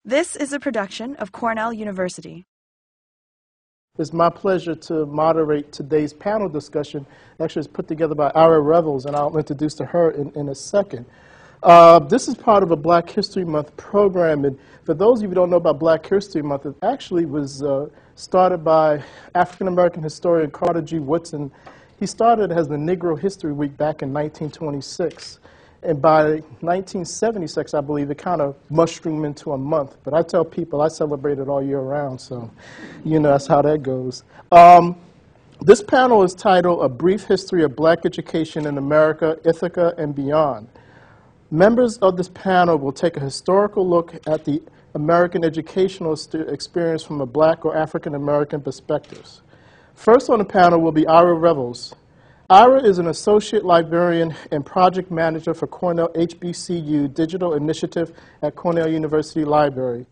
This is a production of Cornell University. It's my pleasure to moderate today's panel discussion. Actually, it's put together by Ira Revels, and I'll introduce to her in a second. This is part of a Black History Month program, and for those of you who don't know about Black History Month, it actually was started by African-American historian Carter G. Woodson. He started as the Negro History Week back in 1926. And by 1976, I believe, it kind of mushroomed into a month. But I tell people I celebrate it all year round, so you know that's how that goes. This panel is titled A Brief History of Black Education in America, Ithaca, and Beyond. Members of this panel will take a historical look at the American educational experience from a Black or African American perspectives. First on the panel will be Ira Revels. Ira is an associate librarian and project manager for Cornell HBCU Digital Initiative at Cornell University Library.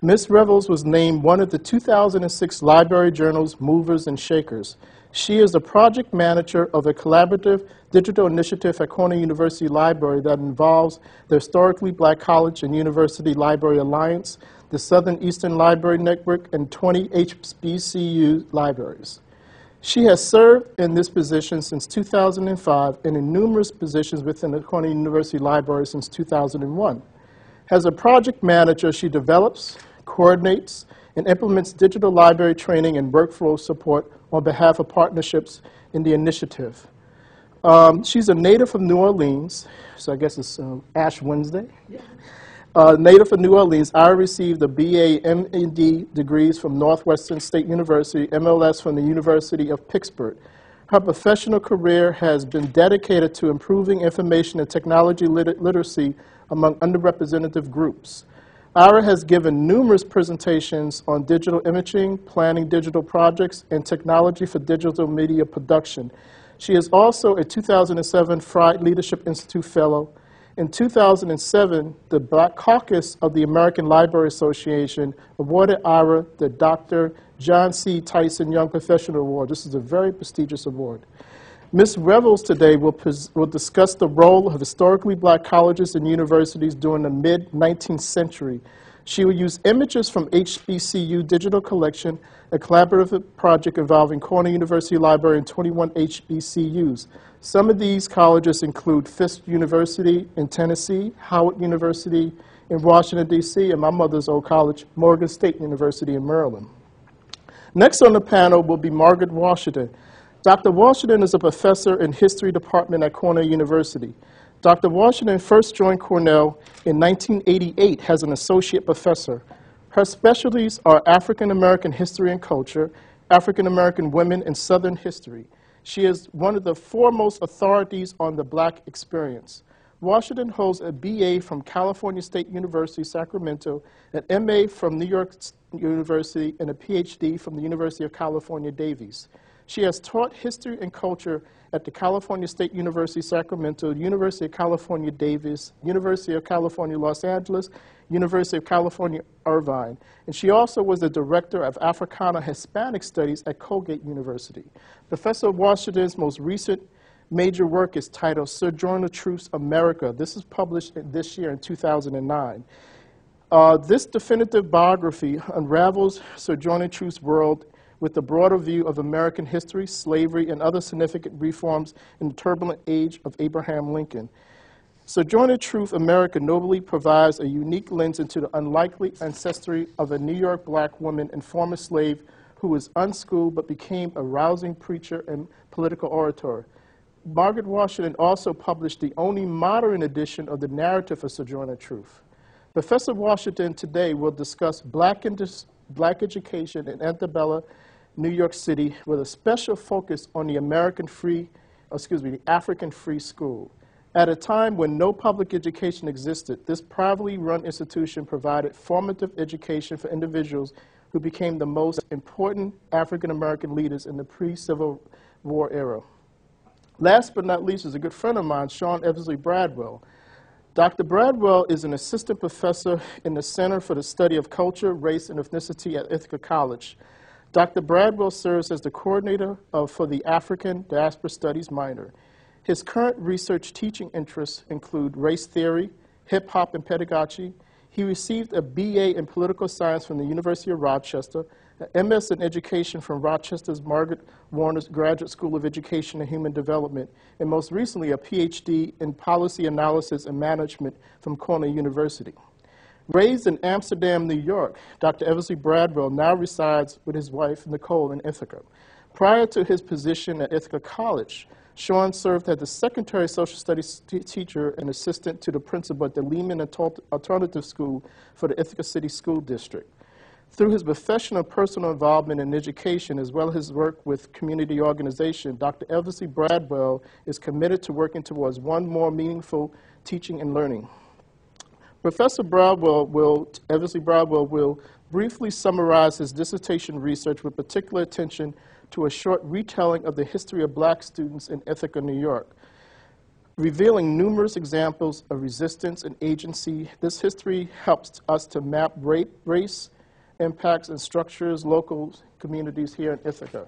Ms. Revels was named one of the 2006 Library Journal's Movers and Shakers. She is the project manager of a collaborative digital initiative at Cornell University Library that involves the Historically Black College and University Library Alliance, the Southern Eastern Library Network, and 20 HBCU libraries. She has served in this position since 2005 and in numerous positions within the Cornell University Library since 2001. As a project manager, she develops, coordinates, and implements digital library training and workflow support on behalf of partnerships in the initiative. She's a native of New Orleans, so I guess it's Ash Wednesday. Yeah. Native of New Orleans, Ira received a BA MD degrees from Northwestern State University, MLS from the University of Pittsburgh. Her professional career has been dedicated to improving information and technology literacy among underrepresented groups. Ira has given numerous presentations on digital imaging, planning digital projects, and technology for digital media production. She is also a 2007 Fried Leadership Institute Fellow. In 2007, the Black Caucus of the American Library Association awarded Ira the Dr. John C. Tyson Young Professional Award. This is a very prestigious award. Ms. Revels today will discuss the role of historically Black colleges and universities during the mid-19th century. She will use images from HBCU Digital Collection, a collaborative project involving Cornell University Library and 21 HBCUs. Some of these colleges include Fisk University in Tennessee, Howard University in Washington, D.C., and my mother's old college, Morgan State University in Maryland. Next on the panel will be Margaret Washington. Dr. Washington is a professor in history department at Cornell University. Dr. Washington first joined Cornell in 1988 as an associate professor. Her specialties are African American history and culture, African American women, and Southern history. She is one of the foremost authorities on the Black experience. Washington holds a BA from California State University, Sacramento, an MA from New York University, and a PhD from the University of California, Davies. She has taught history and culture at the California State University, Sacramento, University of California, Davis, University of California, Los Angeles, University of California, Irvine. And she also was the director of Africana Hispanic Studies at Colgate University. Professor Washington's most recent major work is titled Sojourner Truth's America. This is published this year in 2009. This definitive biography unravels Sojourner Truth's world with a broader view of American history, slavery, and other significant reforms in the turbulent age of Abraham Lincoln. Sojourner Truth America nobly provides a unique lens into the unlikely ancestry of a New York Black woman and former slave who was unschooled but became a rousing preacher and political orator. Margaret Washington also published the only modern edition of the narrative of Sojourner Truth. Professor Washington today will discuss Black education in Antebellum, New York City, with a special focus on the African Free School. At a time when no public education existed, this privately run institution provided formative education for individuals who became the most important African American leaders in the pre-Civil War era. Last but not least is a good friend of mine, Sean Eversley Bradwell. Dr. Bradwell is an assistant professor in the Center for the Study of Culture, Race, and Ethnicity at Ithaca College. Dr. Bradwell serves as the coordinator for the African Diaspora Studies minor. His current research teaching interests include race theory, hip-hop and pedagogy, He received a BA in Political Science from the University of Rochester, an MS in Education from Rochester's Margaret Warner's Graduate School of Education and Human Development, and most recently a PhD in Policy Analysis and Management from Cornell University. Raised in Amsterdam, New York, Dr. Eversley Bradwell now resides with his wife, Nicole, in Ithaca. Prior to his position at Ithaca College, Sean served as the secondary social studies teacher and assistant to the principal at the Lehman Alternative School for the Ithaca City School District. Through his professional and personal involvement in education, as well as his work with community organization, Dr. Eversley Bradwell is committed to working towards one more meaningful teaching and learning. Professor Eversley Bradwell will briefly summarize his dissertation research with particular attention to a short retelling of the history of black students in Ithaca, New York. Revealing numerous examples of resistance and agency, this history helps us to map race, impacts, and structures local communities here in Ithaca.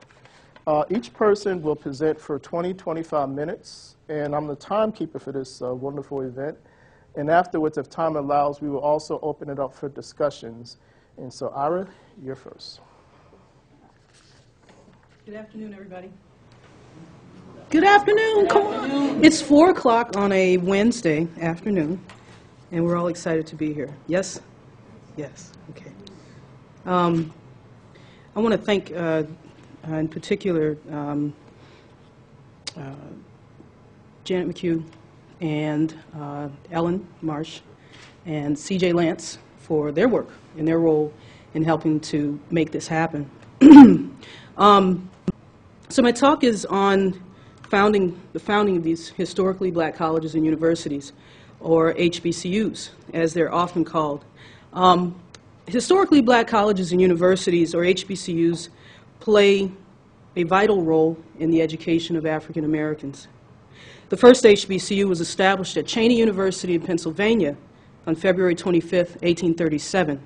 Each person will present for 25 minutes, and I'm the timekeeper for this wonderful event. And afterwards, if time allows, we will also open it up for discussions. And so, Ira, you're first. Good afternoon, everybody. Good afternoon. Come on. It's 4 o'clock on a Wednesday afternoon, and we're all excited to be here. Yes? Yes. Okay. I want to thank, in particular, Janet McHugh and Ellen Marsh and C.J. Lance for their work and their role in helping to make this happen. So my talk is on the founding of these historically black colleges and universities, or HBCUs, as they're often called. Historically black colleges and universities, or HBCUs, play a vital role in the education of African Americans. The first HBCU was established at Cheyney University in Pennsylvania on February 25, 1837.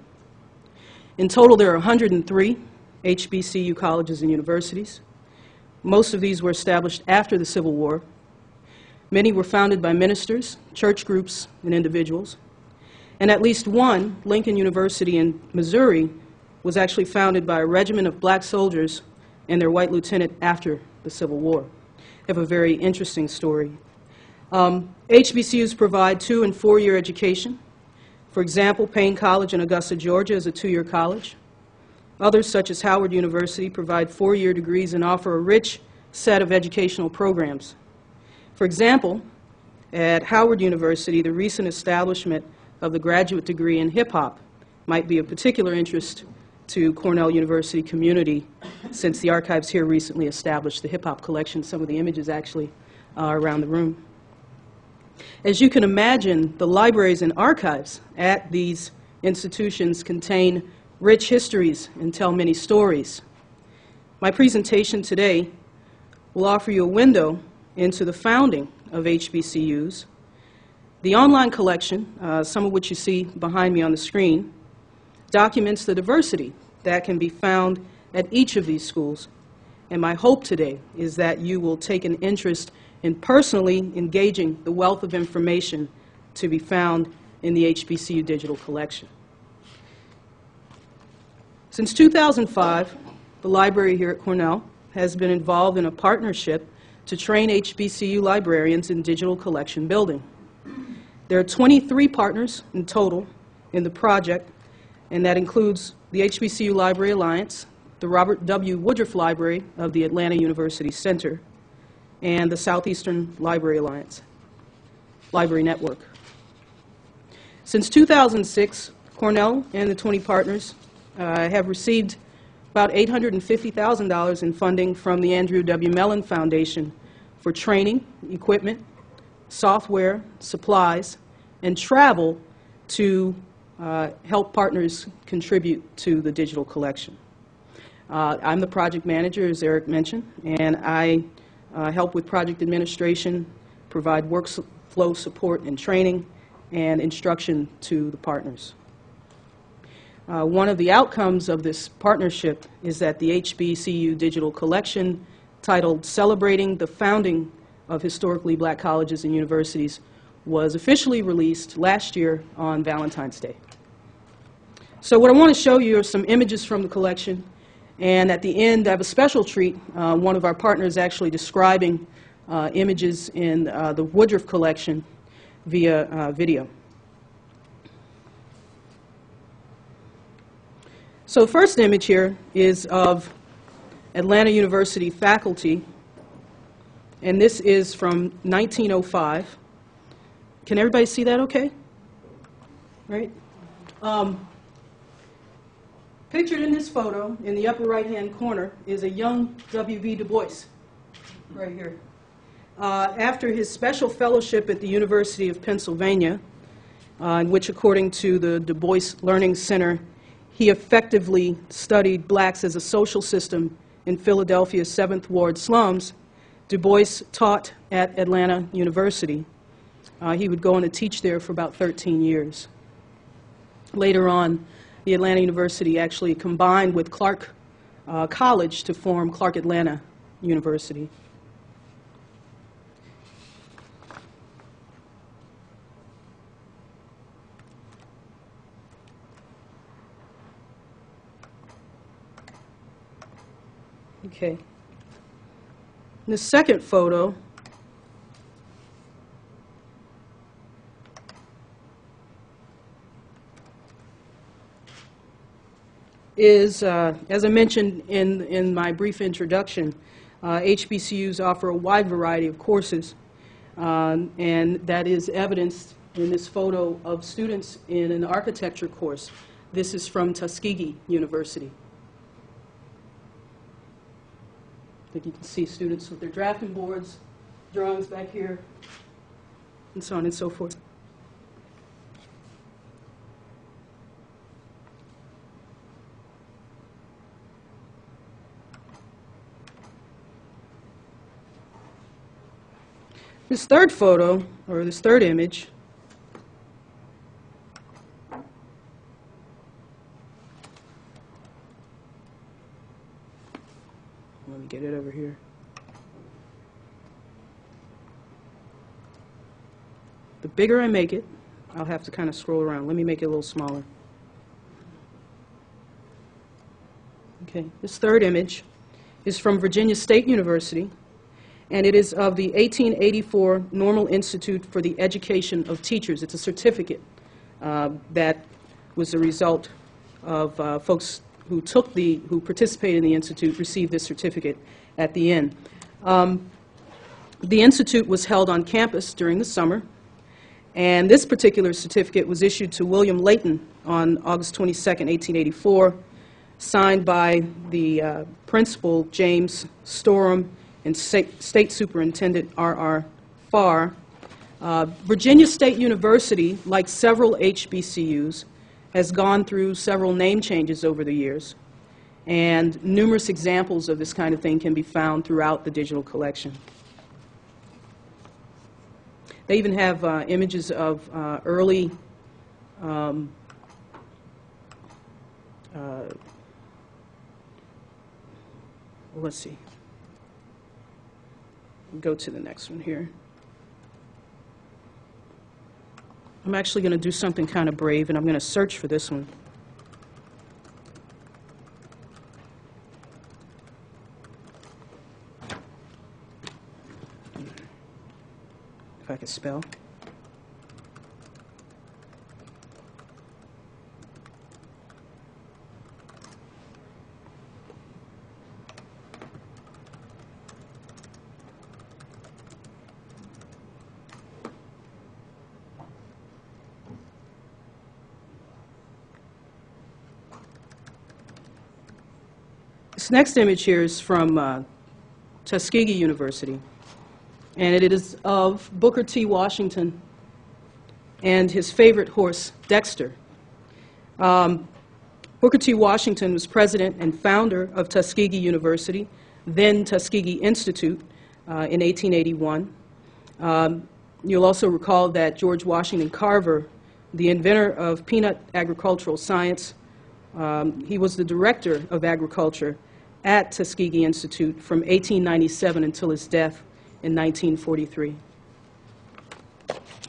In total, there are 103 HBCU colleges and universities. Most of these were established after the Civil War. Many were founded by ministers, church groups, and individuals. And at least one, Lincoln University in Missouri, was actually founded by a regiment of black soldiers and their white lieutenant after the Civil War. They have a very interesting story. HBCUs provide 2- and 4-year education. For example, Payne College in Augusta, Georgia is a 2-year college. Others, such as Howard University, provide 4-year degrees and offer a rich set of educational programs. For example, at Howard University, the recent establishment of the graduate degree in hip-hop might be of particular interest to Cornell University community, since the archives here recently established the hip-hop collection. Some of the images actually are around the room. As you can imagine, the libraries and archives at these institutions contain rich histories and tell many stories. My presentation today will offer you a window into the founding of HBCUs. The online collection, some of which you see behind me on the screen, documents the diversity that can be found at each of these schools. And my hope today is that you will take an interest in personally engaging the wealth of information to be found in the HBCU digital collection. Since 2005, the library here at Cornell has been involved in a partnership to train HBCU librarians in digital collection building. There are 23 partners in total in the project, and that includes the HBCU Library Alliance, the Robert W. Woodruff Library of the Atlanta University Center, and the Southeastern Library Alliance Library Network. Since 2006, Cornell and the 20 partners have received about $850,000 in funding from the Andrew W. Mellon Foundation for training, equipment, software, supplies, and travel to help partners contribute to the digital collection. I'm the project manager, as Eric mentioned, and I help with project administration, provide workflow support and training, and instruction to the partners. One of the outcomes of this partnership is that the HBCU digital collection, titled Celebrating the Founding of Historically Black Colleges and Universities, was officially released last year on Valentine's Day. So what I want to show you are some images from the collection, and at the end I have a special treat. One of our partners actually describing images in the Woodruff collection via video. So the first image here is of Atlanta University faculty, and this is from 1905. Can everybody see that okay? Right? Pictured in this photo, in the upper right-hand corner, is a young W.B. Du Bois, right here. After his special fellowship at the University of Pennsylvania, in which, according to the Du Bois Learning Center, he effectively studied blacks as a social system in Philadelphia's 7th Ward slums, Du Bois taught at Atlanta University. He would go on to teach there for about 13 years. Later on, the Atlanta University actually combined with Clark College to form Clark Atlanta University. Okay. The second photo is, as I mentioned in my brief introduction, HBCUs offer a wide variety of courses, and that is evidenced in this photo of students in an architecture course. This is from Tuskegee University. I think you can see students with their drafting boards, drawings back here, and so on and so forth. This third photo, or this third image, let me get it over here. The bigger I make it, I'll have to kind of scroll around. Let me make it a little smaller. Okay, this third image is from Virginia State University, and it is of the 1884 Normal Institute for the Education of Teachers. It's a certificate that was the result of folks who participated in the institute received this certificate at the end. The institute was held on campus during the summer, and this particular certificate was issued to William Layton on August 22nd, 1884, signed by the principal, James Storham, and State Superintendent R.R. Farr. Virginia State University, like several HBCUs, has gone through several name changes over the years, and numerous examples of this kind of thing can be found throughout the digital collection. They even have images of early let's see. Go to the next one here. I'm actually going to do something kind of brave, and I'm going to search for this one. If I could spell. This next image here is from Tuskegee University, and it is of Booker T. Washington and his favorite horse, Dexter. Booker T. Washington was president and founder of Tuskegee University, then Tuskegee Institute, in 1881. You'll also recall that George Washington Carver, the inventor of peanut agricultural science, he was the director of agriculture at Tuskegee Institute from 1897 until his death in 1943.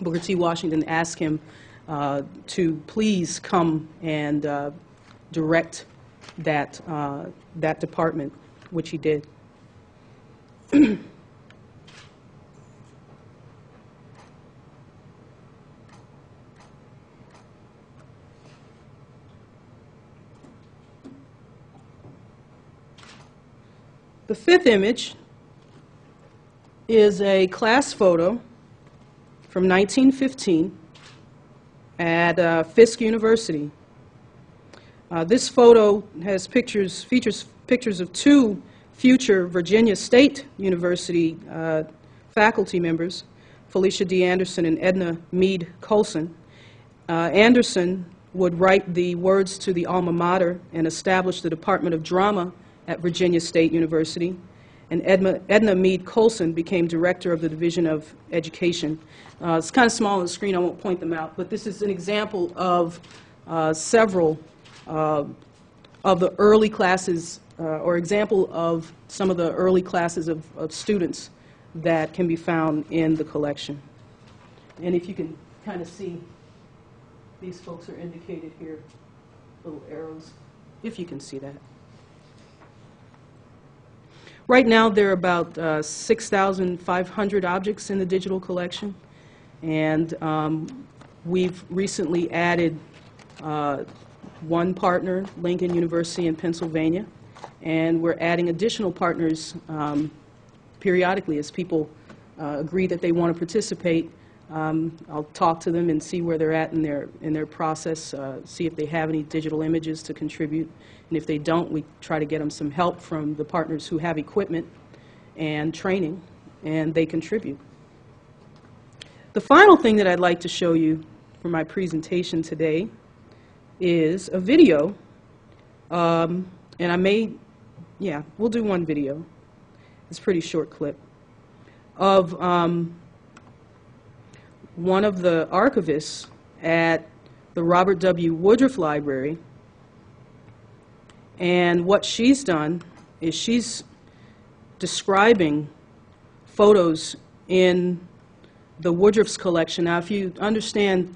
Booker T. Washington asked him to please come and direct that, that department, which he did. The fifth image is a class photo from 1915 at Fisk University. This photo has features pictures of two future Virginia State University faculty members, Felicia D. Anderson and Edna Mead Colson. Anderson would write the words to the alma mater and establish the Department of Drama at Virginia State University, and Edna Mead Colson became director of the Division of Education. It's kind of small on the screen, I won't point them out, but this is an example of several of the early classes, or example of some of the early classes of students that can be found in the collection. And if you can kind of see, these folks are indicated here, little arrows, if you can see that. Right now, there are about 6,500 objects in the digital collection, and we've recently added one partner, Lincoln University in Pennsylvania, and we're adding additional partners periodically as people agree that they want to participate. I'll talk to them and see where they're at in their process, see if they have any digital images to contribute. And if they don't, we try to get them some help from the partners who have equipment and training, and they contribute. The final thing that I'd like to show you for my presentation today is a video, and we'll do one video. It's a pretty short clip of one of the archivists at the Robert W. Woodruff Library. And what she's done is she's describing photos in the Woodruff's collection. Now, if you understand,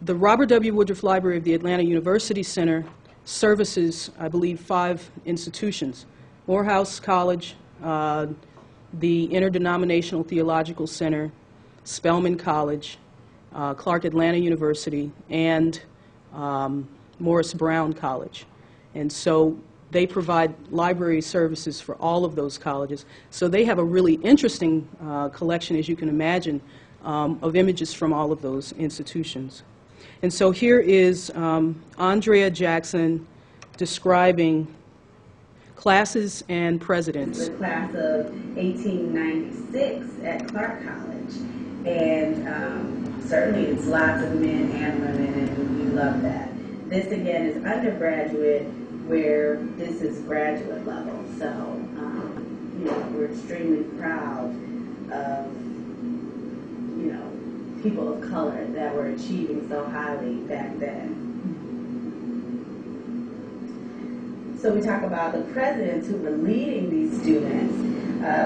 the Robert W. Woodruff Library of the Atlanta University Center services, I believe, 5 institutions: Morehouse College, the Interdenominational Theological Center, Spelman College, Clark Atlanta University, and Morris Brown College. And so they provide library services for all of those colleges. So they have a really interesting collection, as you can imagine, of images from all of those institutions. And so here is Andrea Jackson describing classes and presidents. The class of 1896 at Clark College. And certainly it's lots of men and women, and we love that. This, again, is undergraduate, where this is graduate level. So, you know, we're extremely proud of, you know, people of color that were achieving so highly back then. So we talk about the presidents who were leading these students.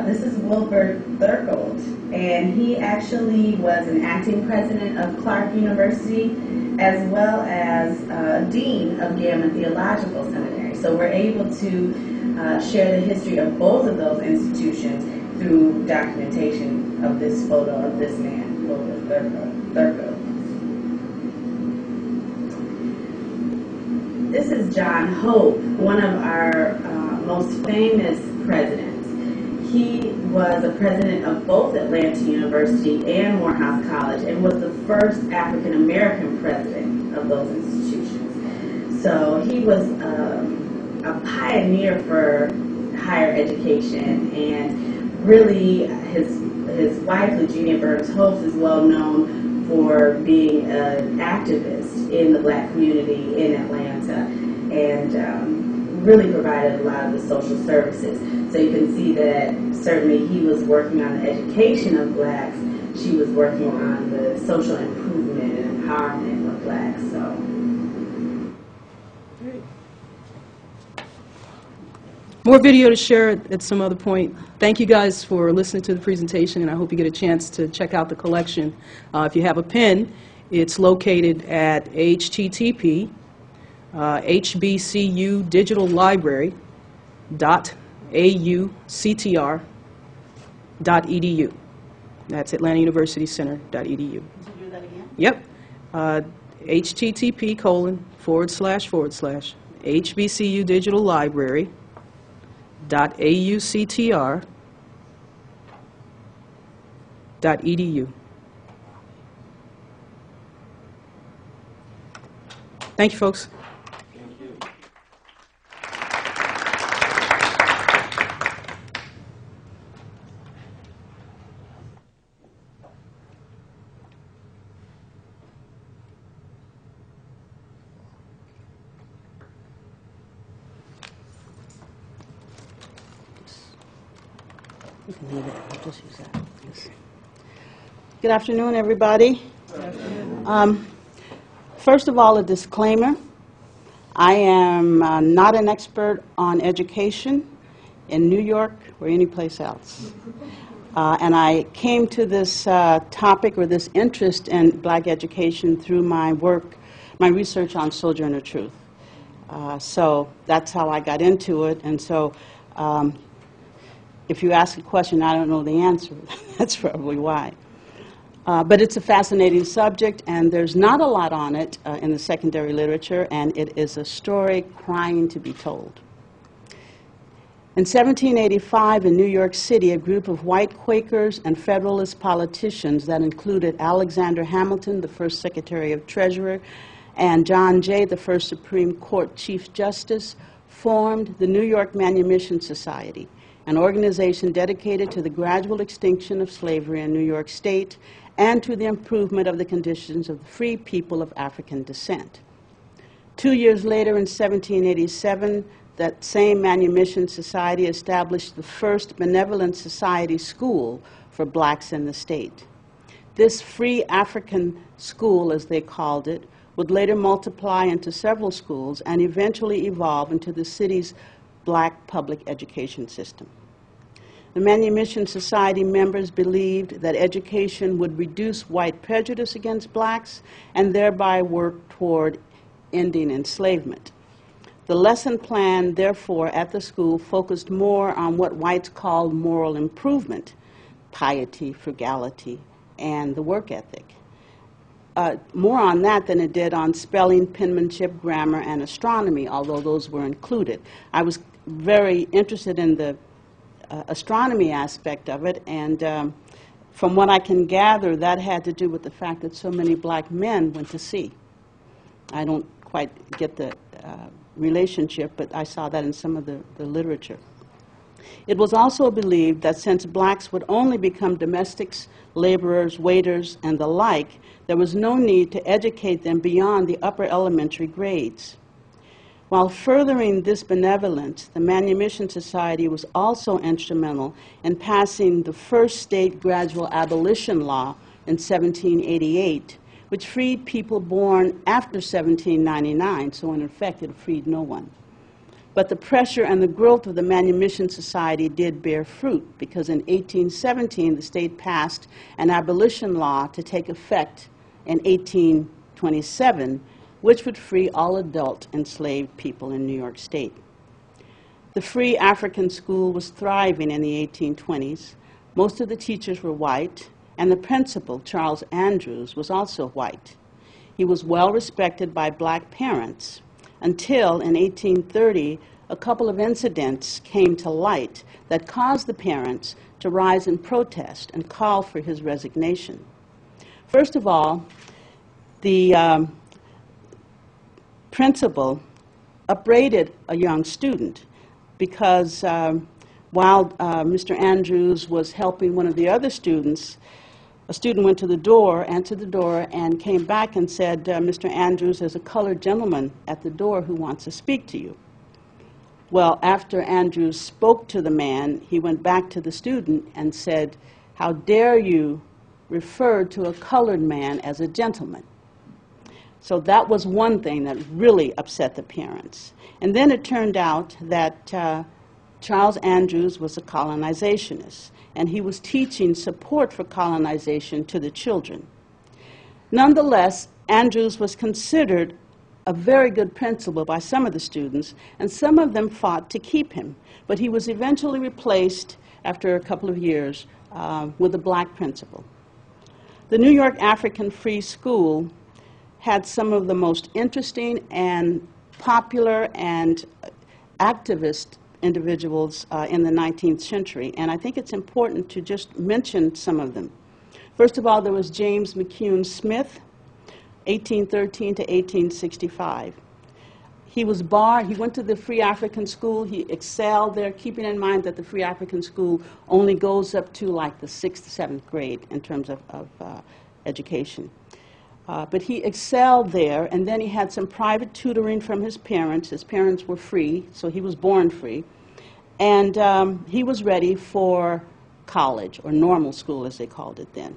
This is Wilbur Thurgold, and he actually was an acting president of Clark University, as well as dean of Gamma Theological Seminary. So we're able to share the history of both of those institutions through documentation of this photo of this man, Wilbur Thurgold. This is John Hope, one of our most famous presidents. He was a president of both Atlanta University and Morehouse College, and was the first African American president of those institutions. So he was a pioneer for higher education, and really his wife, Eugenia Burns Hopes, is well known for being an activist in the black community in Atlanta, and really provided a lot of the social services. So you can see that certainly he was working on the education of blacks, she was working on the social improvement and empowerment of blacks. So. More video to share at some other point. Thank you guys for listening to the presentation, and I hope you get a chance to check out the collection. If you have a pen, It's located at http HBCU Digital Library .auctr.edu. That's Atlanta University Center.edu. Can you do that again? Yep. http:// Digital Library .auctr.edu. Thank you, folks. You can leave it. I'll just use that. Thanks. Good afternoon, everybody. First of all, a disclaimer. I am not an expert on education in New York or anyplace else. And I came to this topic or this interest in black education through my work, my research on Sojourner Truth. So that's how I got into it. And so if you ask a question, I don't know the answer. That's probably why. But it's a fascinating subject, and there's not a lot on it in the secondary literature, and it is a story crying to be told. In 1785 in New York City, a group of white Quakers and Federalist politicians that included Alexander Hamilton, the first Secretary of Treasury, and John Jay, the first Supreme Court Chief Justice, formed the New York Manumission Society, an organization dedicated to the gradual extinction of slavery in New York State and to the improvement of the conditions of the free people of African descent. 2 years later, in 1787, that same Manumission Society established the first benevolent society school for blacks in the state. This free African school, as they called it, would later multiply into several schools and eventually evolve into the city's black public education system. The Manumission Society members believed that education would reduce white prejudice against blacks and thereby work toward ending enslavement. The lesson plan, therefore, at the school focused more on what whites called moral improvement, piety, frugality, and the work ethic. More on that than it did on spelling, penmanship, grammar, and astronomy, although those were included. I was very interested in the astronomy aspect of it, and from what I can gather, that had to do with the fact that so many black men went to sea. I don't quite get the relationship, but I saw that in some of the literature. It was also believed that since blacks would only become domestics, laborers, waiters, and the like, there was no need to educate them beyond the upper elementary grades. While furthering this benevolence, the Manumission Society was also instrumental in passing the first state gradual abolition law in 1788, which freed people born after 1799, so in effect it freed no one. But the pressure and the growth of the Manumission Society did bear fruit, because in 1817 the state passed an abolition law to take effect in 1827, which would free all adult enslaved people in New York State. The free African school was thriving in the 1820s. Most of the teachers were white, and the principal, Charles Andrews, was also white. He was well respected by black parents until in 1830 a couple of incidents came to light that caused the parents to rise in protest and call for his resignation. First of all, the principal upbraided a young student because while Mr. Andrews was helping one of the other students, a student went to the door, answered the door, and came back and said, Mr. Andrews, there's a colored gentleman at the door who wants to speak to you. Well, after Andrews spoke to the man, he went back to the student and said, how dare you refer to a colored man as a gentleman? So that was one thing that really upset the parents. And then it turned out that Charles Andrews was a colonizationist, and he was teaching support for colonization to the children. Nonetheless, Andrews was considered a very good principal by some of the students, and some of them fought to keep him. But he was eventually replaced after a couple of years with a black principal. The New York African Free School had some of the most interesting and popular and activist individuals in the 19th century, and I think it's important to just mention some of them. First of all, there was James McCune Smith, 1813 to 1865. He was barred. He went to the Free African School. He excelled there, keeping in mind that the Free African School only goes up to like the 6th, 7th grade in terms of education. But he excelled there, and then he had some private tutoring from his parents. His parents were free, so he was born free. And he was ready for college, or normal school as they called it then.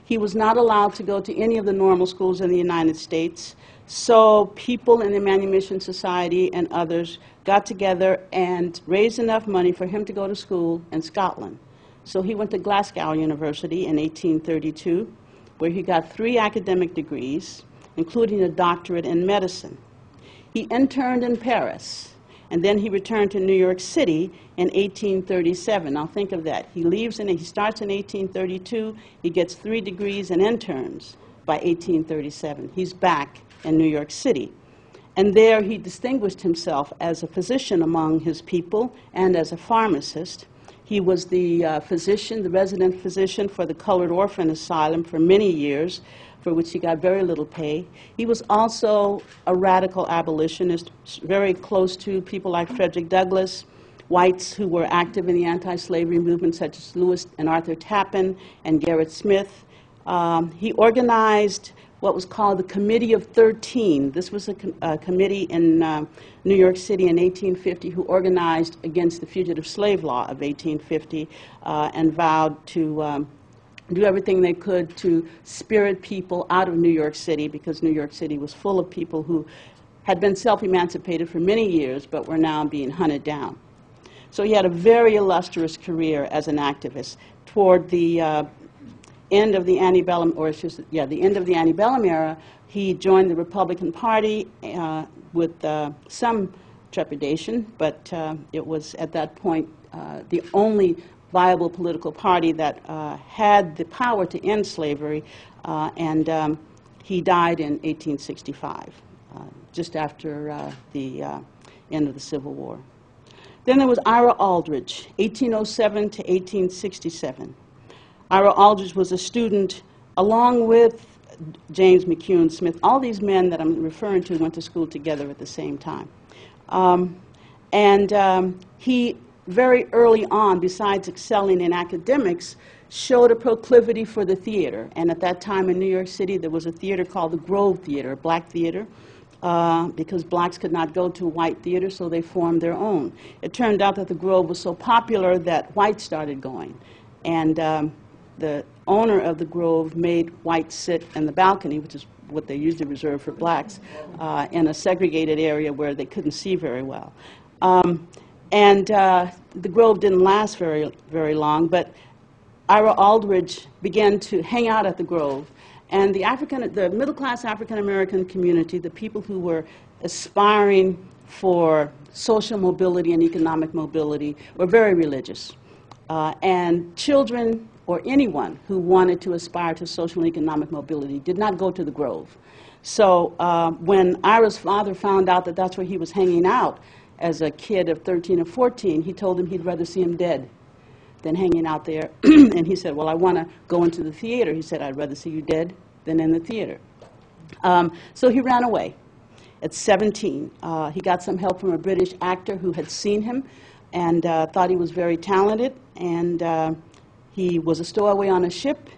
He was not allowed to go to any of the normal schools in the United States, so people in the Manumission Society and others got together and raised enough money for him to go to school in Scotland. So he went to Glasgow University in 1832, where he got 3 academic degrees, including a doctorate in medicine. He interned in Paris, and then he returned to New York City in 1837. Now think of that. He starts in 1832, he gets 3 degrees and interns by 1837. He's back in New York City. And there he distinguished himself as a physician among his people and as a pharmacist. He was the physician, the resident physician for the Colored Orphan Asylum for many years, for which he got very little pay. He was also a radical abolitionist, very close to people like Frederick Douglass, whites who were active in the anti-slavery movement, such as Lewis and Arthur Tappan and Gerrit Smith. He organized what was called the Committee of 13. This was a committee in New York City in 1850 who organized against the Fugitive Slave Law of 1850 and vowed to do everything they could to spirit people out of New York City, because New York City was full of people who had been self-emancipated for many years but were now being hunted down. So he had a very illustrious career as an activist. Toward the end of the antebellum, the end of the antebellum era, he joined the Republican Party with some trepidation, but it was at that point the only viable political party that had the power to end slavery, and he died in 1865, just after the end of the Civil War. Then there was Ira Aldridge, 1807 to 1867. Ira Aldridge was a student along with James McCune Smith. All these men that I'm referring to went to school together at the same time. He very early on, besides excelling in academics, showed a proclivity for the theater. And at that time in New York City, there was a theater called the Grove Theater, a black theater, because blacks could not go to a white theater, so they formed their own. It turned out that the Grove was so popular that whites started going. And the owner of the Grove made whites sit in the balcony, which is what they usually reserve for blacks, in a segregated area where they couldn't see very well. The Grove didn't last very long, but Ira Aldridge began to hang out at the Grove. And the middle-class African-American community, the people who were aspiring for social mobility and economic mobility, were very religious. And children or anyone who wanted to aspire to social and economic mobility did not go to the Grove. So when Ira's father found out that that's where he was hanging out as a kid of 13 or 14, he told him he'd rather see him dead than hanging out there. And he said, well, I want to go into the theater. He said, I'd rather see you dead than in the theater. So he ran away at 17. He got some help from a British actor who had seen him and thought he was very talented. And he was a stowaway on a ship.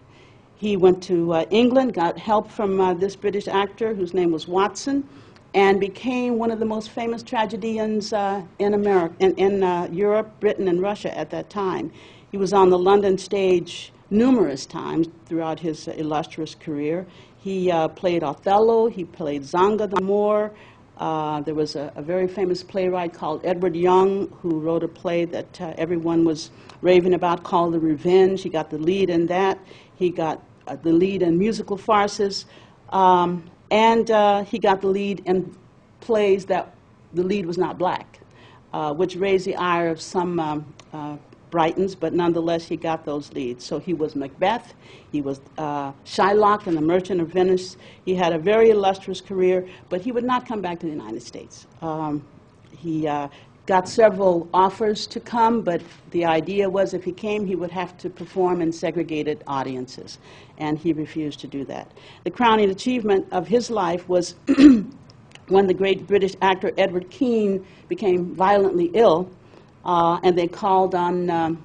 He went to England, got help from this British actor whose name was Watson, and became one of the most famous tragedians in America, in Europe, Britain, and Russia at that time. He was on the London stage numerous times throughout his illustrious career. He played Othello, he played Zanga the Moor. There was a very famous playwright called Edward Young who wrote a play that everyone was raving about called The Revenge. He got the lead in that. He got the lead in musical farces. He got the lead in plays that the lead was not black, which raised the ire of some Brightons, but nonetheless he got those leads. So he was Macbeth, he was Shylock in The Merchant of Venice. He had a very illustrious career, but he would not come back to the United States. He got several offers to come, but the idea was if he came, he would have to perform in segregated audiences, and he refused to do that. The crowning achievement of his life was when the great British actor Edward Kean became violently ill, and they called on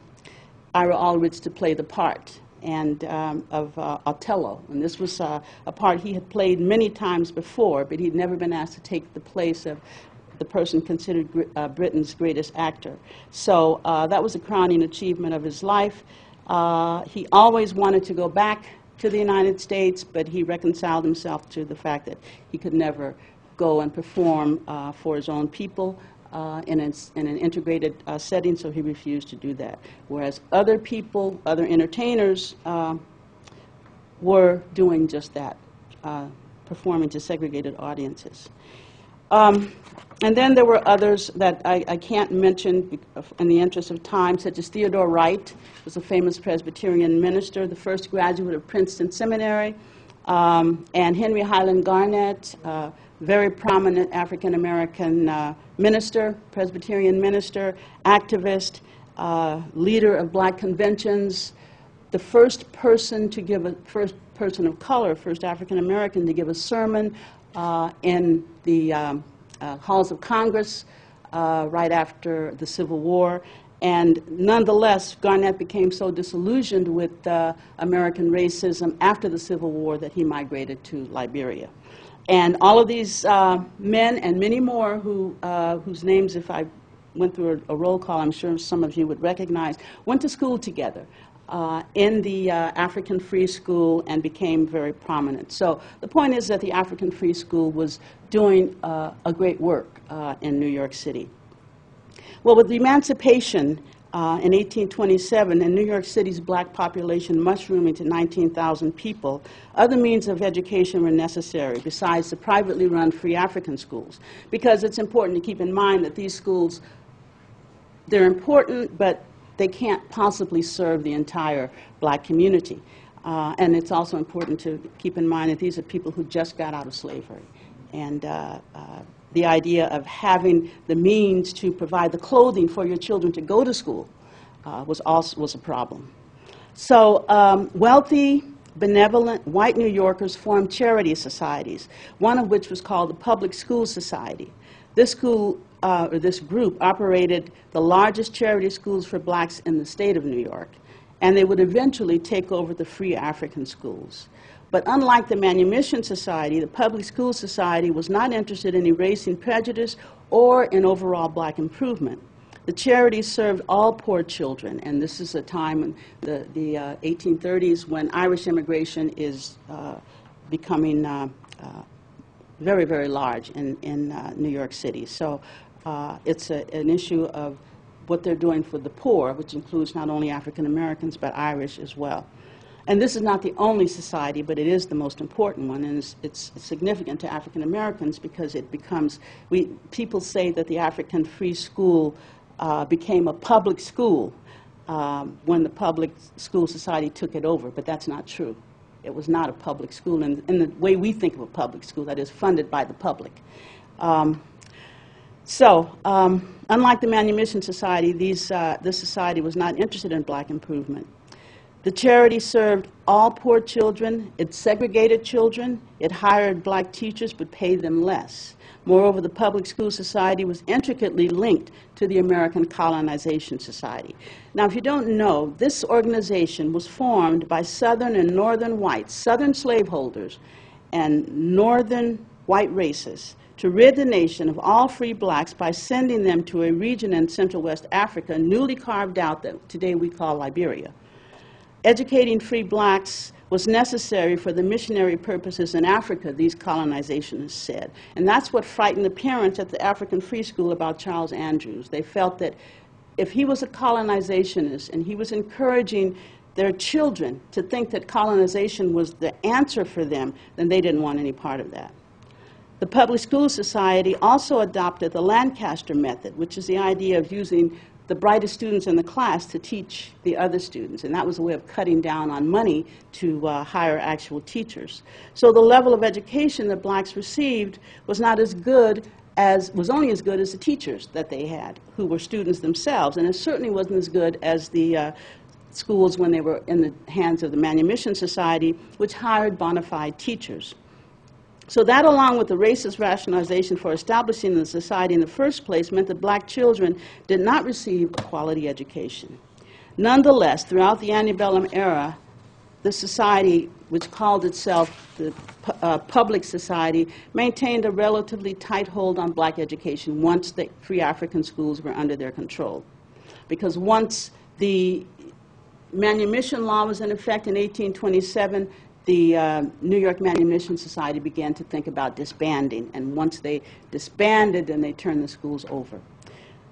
Ira Aldridge to play the part of Othello. And this was a part he had played many times before, but he'd never been asked to take the place of the person considered Britain's greatest actor. So that was a crowning achievement of his life. He always wanted to go back to the United States, but he reconciled himself to the fact that he could never go and perform for his own people in an integrated setting, so he refused to do that. Whereas other people, other entertainers, were doing just that, performing to segregated audiences. And then there were others that I can't mention in the interest of time, such as Theodore Wright, was a famous Presbyterian minister, the first graduate of Princeton Seminary, and Henry Highland Garnett, very prominent African-American minister, Presbyterian minister, activist, leader of black conventions, the first person to give first person of color, first African-American to give a sermon in the halls of Congress right after the Civil War. And nonetheless, Garnett became so disillusioned with American racism after the Civil War that he migrated to Liberia. And all of these men and many more whose names, if I went through a roll call, I'm sure some of you would recognize, went to school together in the African Free School and became very prominent. So the point is that the African Free School was doing a great work in New York City. Well, with the emancipation in 1827 and New York City's black population mushrooming to 19,000 people, other means of education were necessary besides the privately run free African schools, because it's important to keep in mind that these schools, they're important, but they can't possibly serve the entire black community. And it's also important to keep in mind that these are people who just got out of slavery. And the idea of having the means to provide the clothing for your children to go to school was a problem. So wealthy, benevolent white New Yorkers formed charity societies, one of which was called the Public School Society. This group operated the largest charity schools for blacks in the state of New York, and they would eventually take over the free African schools. But unlike the Manumission Society, the Public School Society was not interested in erasing prejudice or in overall black improvement. The charity served all poor children, and this is a time in the 1830s when Irish immigration is becoming very, very large in New York City. So it's an issue of what they're doing for the poor, which includes not only African Americans, but Irish as well. And this is not the only society, but it is the most important one, and it's significant to African Americans because it becomes, people say that the African Free School became a public school when the Public School Society took it over, but that's not true. It was not a public school in the way we think of a public school, that is funded by the public. Unlike the Manumission Society, this society was not interested in black improvement. The charity served all poor children, it segregated children, it hired black teachers but paid them less. Moreover, the Public School Society was intricately linked to the American Colonization Society. Now, if you don't know, this organization was formed by Southern and Northern whites, Southern slaveholders, and Northern white racists to rid the nation of all free blacks by sending them to a region in Central West Africa newly carved out that today we call Liberia. Educating free blacks was necessary for the missionary purposes in Africa, these colonizationists said. And that's what frightened the parents at the African Free School about Charles Andrews. They felt that if he was a colonizationist and he was encouraging their children to think that colonization was the answer for them, then they didn't want any part of that. The Public School Society also adopted the Lancaster method, which is the idea of using the brightest students in the class to teach the other students, and that was a way of cutting down on money to hire actual teachers. So the level of education that blacks received was not as good was only as good as the teachers that they had, who were students themselves, and it certainly wasn't as good as the schools when they were in the hands of the Manumission Society, which hired bona fide teachers. So that, along with the racist rationalization for establishing the society in the first place, meant that black children did not receive a quality education. Nonetheless, throughout the antebellum era, the society, which called itself the Public Society, maintained a relatively tight hold on black education once the free African schools were under their control. Because once the Manumission Law was in effect in 1827, the New York Manumission Society began to think about disbanding, and once they disbanded, then they turned the schools over.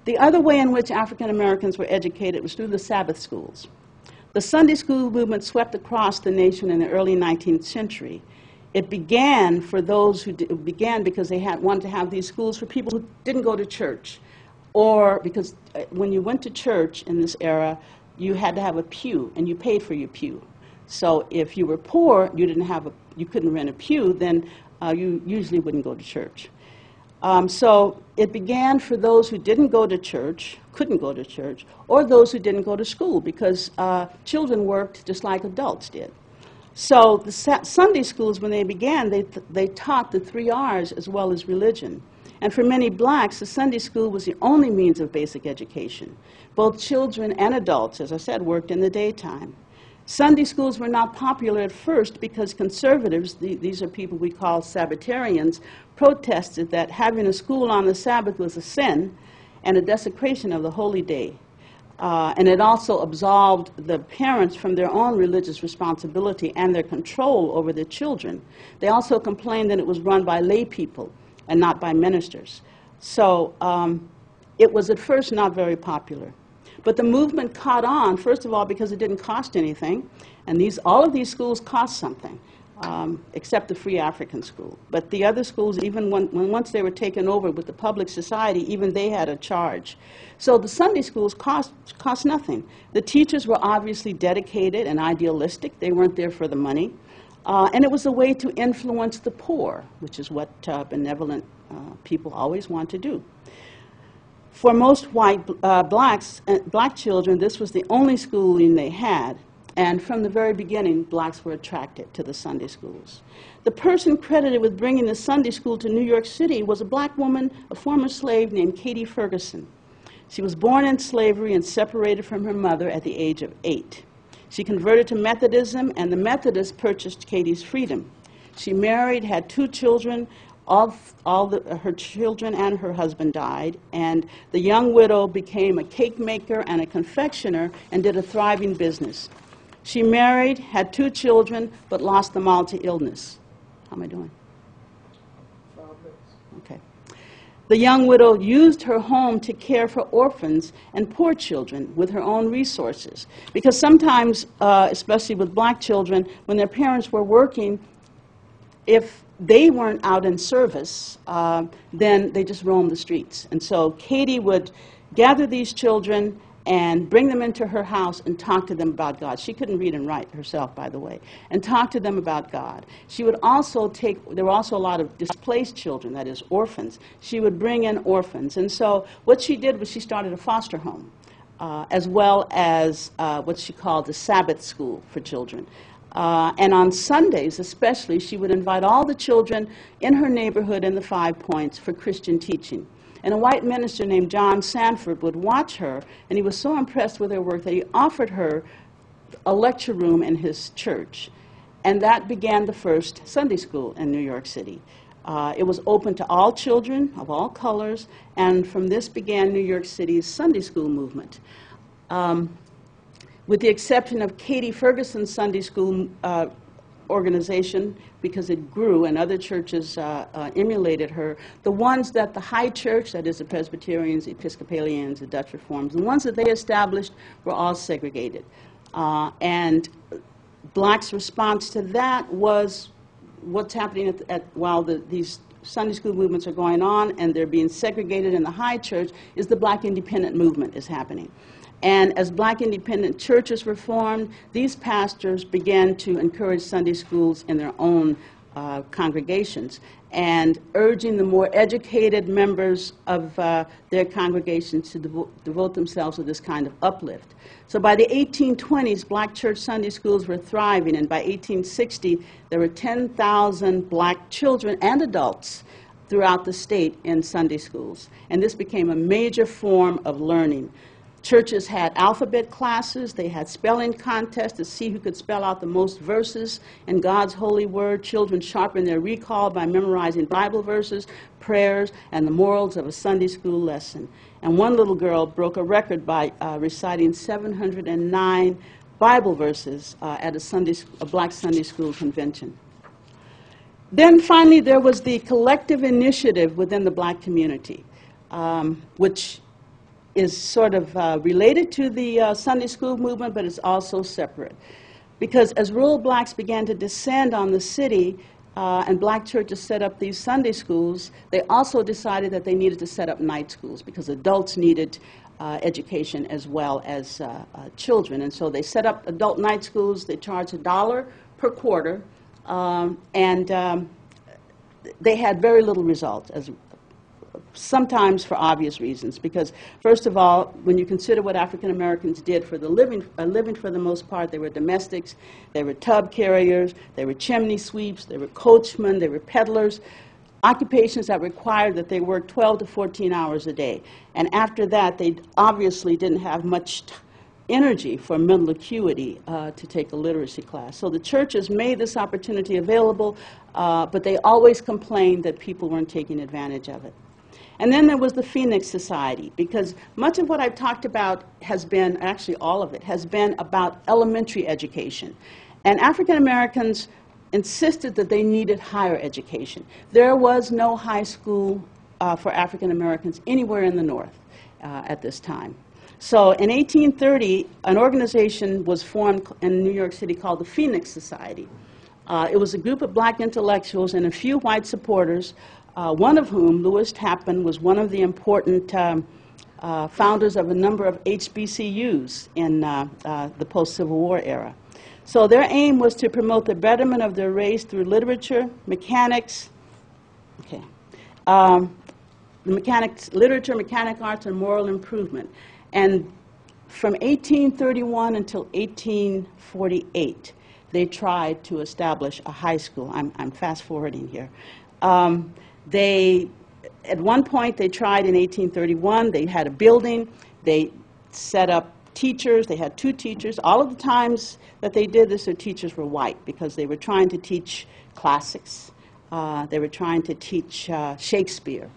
The other way in which African Americans were educated was through the Sabbath schools. The Sunday school movement swept across the nation in the early 19th century. It began for those who began because they wanted to have these schools for people who didn't go to church, or because when you went to church in this era, you had to have a pew, and you paid for your pew. So if you were poor, you couldn't rent a pew, then you usually wouldn't go to church. So it began for those who didn't go to church, couldn't go to church, or those who didn't go to school, because children worked just like adults did. So the Sunday schools, when they began, they taught the 3 R's as well as religion. And for many blacks, the Sunday school was the only means of basic education. Both children and adults, as I said, worked in the daytime. Sunday schools were not popular at first because conservatives, these are people we call Sabbatarians, protested that having a school on the Sabbath was a sin and a desecration of the holy day. And it also absolved the parents from their own religious responsibility and their control over their children. They also complained that it was run by lay people and not by ministers. So it was at first not very popular. But the movement caught on, first of all, because it didn't cost anything, and all of these schools cost something, except the Free African School. But the other schools, even once they were taken over with the Public Society, even they had a charge. So the Sunday schools cost nothing. The teachers were obviously dedicated and idealistic. They weren't there for the money. And it was a way to influence the poor, which is what benevolent people always want to do. For most white black children, this was the only schooling they had, and from the very beginning, blacks were attracted to the Sunday schools. The person credited with bringing the Sunday school to New York City was a black woman, a former slave named Katie Ferguson. She was born in slavery and separated from her mother at the age of 8. She converted to Methodism, and the Methodists purchased Katie's freedom. She married, had 2 children. Her children and her husband died, and the young widow became a cake maker and a confectioner and did a thriving business. She married, had 2 children, but lost them all to illness. How am I doing? 5 minutes. Okay. The young widow used her home to care for orphans and poor children with her own resources, because sometimes, especially with black children, when their parents were working, if they weren't out in service, then they just roamed the streets. And so Katie would gather these children and bring them into her house and talk to them about God. She couldn't read and write herself, by the way, and talk to them about God. She would also there were also a lot of displaced children, that is, orphans. She would bring in orphans. And so what she did was she started a foster home, as well as what she called the Sabbath school for children. And on Sundays especially, she would invite all the children in her neighborhood in the 5 Points for Christian teaching. And a white minister named John Sanford would watch her, and he was so impressed with her work that he offered her a lecture room in his church. And that began the first Sunday school in New York City. It was open to all children of all colors, and from this began New York City's Sunday school movement. With the exception of Katie Ferguson's Sunday school organization, because it grew and other churches emulated her, the ones that the high church, that is the Presbyterians, the Episcopalians, the Dutch Reforms, the ones that they established were all segregated. And blacks' response to that was what's happening while these Sunday school movements are going on and they're being segregated in the high church is the black independent movement is happening. And as black independent churches were formed, these pastors began to encourage Sunday schools in their own congregations and urging the more educated members of their congregations to devote themselves to this kind of uplift. So by the 1820s, black church Sunday schools were thriving, and by 1860, there were 10,000 black children and adults throughout the state in Sunday schools. And this became a major form of learning. Churches had alphabet classes, they had spelling contests to see who could spell out the most verses in God's holy word. Children sharpened their recall by memorizing Bible verses, prayers, and the morals of a Sunday school lesson. And one little girl broke a record by reciting 709 Bible verses at a black Sunday school convention. Then finally there was the collective initiative within the black community, which is sort of related to the Sunday school movement, but it's also separate. Because as rural blacks began to descend on the city and black churches set up these Sunday schools, they also decided that they needed to set up night schools because adults needed education as well as children. And so they set up adult night schools. They charged $1 per quarter, and they had very little results, sometimes for obvious reasons, because first of all, when you consider what African Americans did for the living for the most part, they were domestics, they were tub carriers, they were chimney sweeps, they were coachmen, they were peddlers, occupations that required that they work 12 to 14 hours a day. And after that, they obviously didn't have much energy for mental acuity to take a literacy class. So the churches made this opportunity available, but they always complained that people weren't taking advantage of it. And then there was the Phoenix Society, because much of what I've talked about has been, actually all of it, has been about elementary education. And African Americans insisted that they needed higher education. There was no high school for African Americans anywhere in the North at this time. So in 1830, an organization was formed in New York City called the Phoenix Society. It was a group of black intellectuals and a few white supporters, one of whom, Lewis Tappan, was one of the important founders of a number of HBCUs in the post-Civil War era. So their aim was to promote the betterment of their race through literature, mechanics, literature, mechanic arts, and moral improvement. And from 1831 until 1848, they tried to establish a high school. I'm fast-forwarding here. At one point, they tried in 1831. They had a building. They set up teachers. They had 2 teachers. All of the times that they did this, their teachers were white because they were trying to teach classics. They were trying to teach Shakespeare.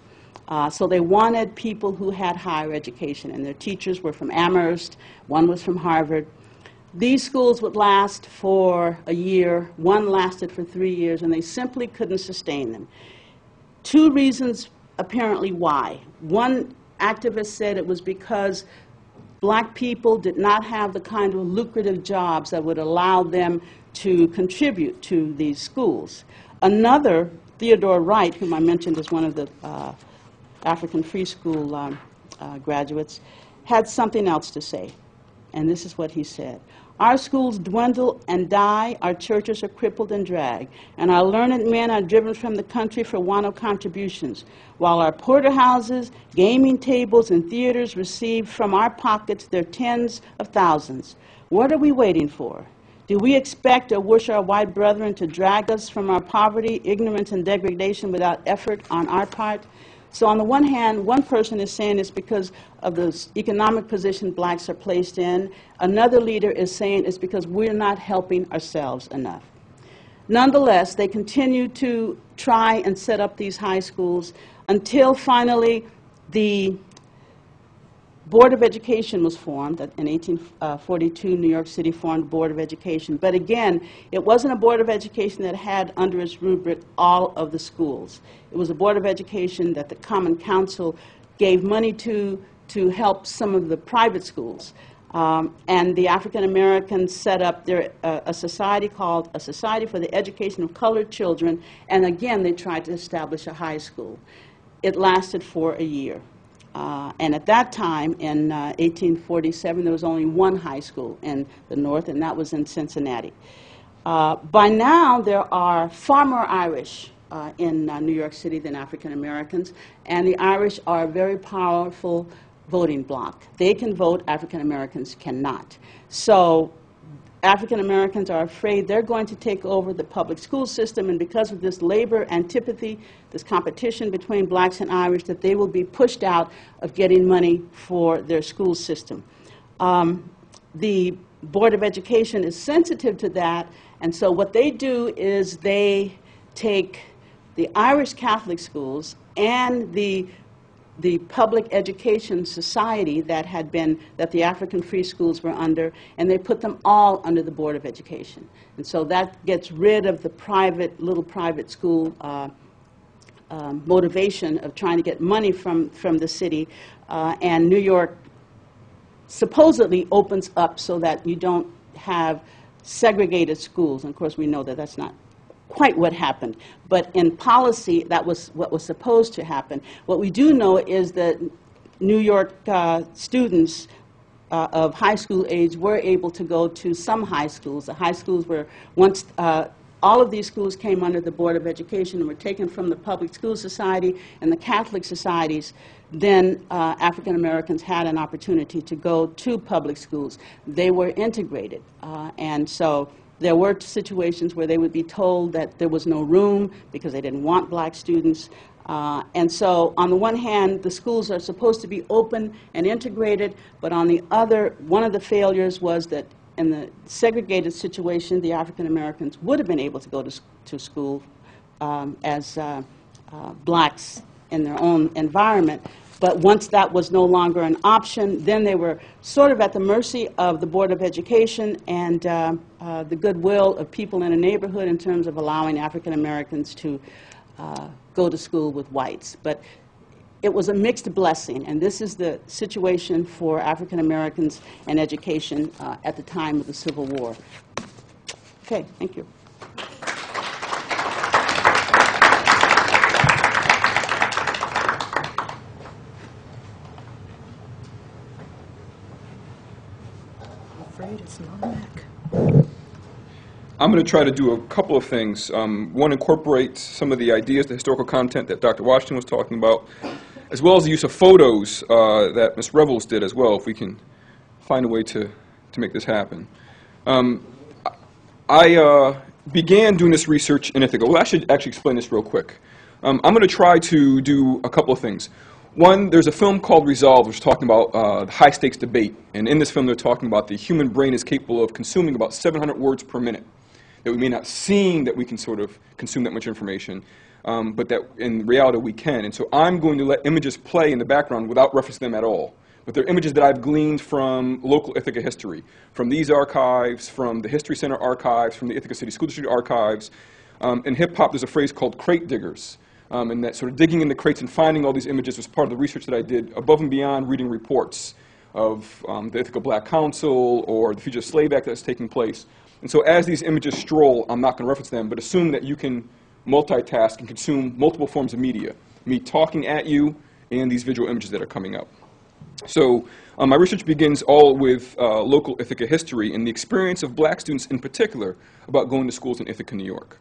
So they wanted people who had higher education, and their teachers were from Amherst. One was from Harvard. These schools would last for a year. One lasted for 3 years, and they simply couldn't sustain them. 2 reasons apparently why. One activist said it was because black people did not have the kind of lucrative jobs that would allow them to contribute to these schools. Another, Theodore Wright, whom I mentioned as one of the African Free School graduates, had something else to say. And this is what he said. Our schools dwindle and die, our churches are crippled and dragged, and our learned men are driven from the country for want of contributions, while our porterhouses, gaming tables, and theaters receive from our pockets their tens of thousands. What are we waiting for? Do we expect or wish our white brethren to drag us from our poverty, ignorance, and degradation without effort on our part? So on the one hand, one person is saying it's because of the economic position blacks are placed in. Another leader is saying it's because we're not helping ourselves enough. Nonetheless, they continue to try and set up these high schools until finally the Board of Education was formed. In 1842, New York City formed a Board of Education. But again, it wasn't a Board of Education that had under its rubric all of the schools. It was a Board of Education that the Common Council gave money to help some of the private schools. And the African Americans set up a society called a Society for the Education of Colored Children, and again they tried to establish a high school. It lasted for a year. And at that time, in 1847, there was only one high school in the North, and that was in Cincinnati. By now, there are far more Irish in New York City than African Americans, and the Irish are a very powerful voting bloc. They can vote, African Americans cannot. So African Americans are afraid they're going to take over the public school system, and because of this labor antipathy, this competition between blacks and Irish, that they will be pushed out of getting money for their school system. The Board of Education is sensitive to that, and so what they do is they take the Irish Catholic schools and the public education society that the African free schools were under, and they put them all under the Board of Education. And so that gets rid of the little private school motivation of trying to get money from the city, and New York supposedly opens up so that you don't have segregated schools. And of course we know that that's not quite what happened. But in policy, that was what was supposed to happen. What we do know is that New York students of high school age were able to go to some high schools. The high schools were once, all of these schools came under the Board of Education and were taken from the Public School Society and the Catholic societies. Then African Americans had an opportunity to go to public schools. They were integrated, and so there were situations where they would be told that there was no room because they didn't want black students. And so on the one hand, the schools are supposed to be open and integrated, but on the other, one of the failures was that in the segregated situation, the African Americans would have been able to go to school as blacks in their own environment. But once that was no longer an option, then they were sort of at the mercy of the Board of Education and the goodwill of people in a neighborhood in terms of allowing African Americans to go to school with whites. But it was a mixed blessing, and this is the situation for African Americans and education at the time of the Civil War. Okay, thank you. I'm going to try to do a couple of things. One, incorporate some of the ideas, the historical content that Dr. Washington was talking about, as well as the use of photos that Ms. Revels did as well, if we can find a way to make this happen. I began doing this research in Ithaca. Well, I should actually explain this real quick. I'm going to try to do a couple of things. One, there's a film called Resolve, which is talking about the high-stakes debate. And in this film, they're talking about the human brain is capable of consuming about 700 words per minute. That we may not seem that we can sort of consume that much information, but that in reality we can. And so I'm going to let images play in the background without referencing them at all. But they're images that I've gleaned from local Ithaca history, from these archives, from the History Center archives, from the Ithaca City School District archives. In hip-hop, there's a phrase called crate diggers. And that sort of digging in the crates and finding all these images was part of the research that I did above and beyond reading reports of the Ithaca Black Council or the Fugitive Slave Act that's taking place. And so as these images stroll, I'm not going to reference them, but assume that you can multitask and consume multiple forms of media, me talking at you and these visual images that are coming up. So my research begins all with local Ithaca history and the experience of black students in particular about going to schools in Ithaca, New York.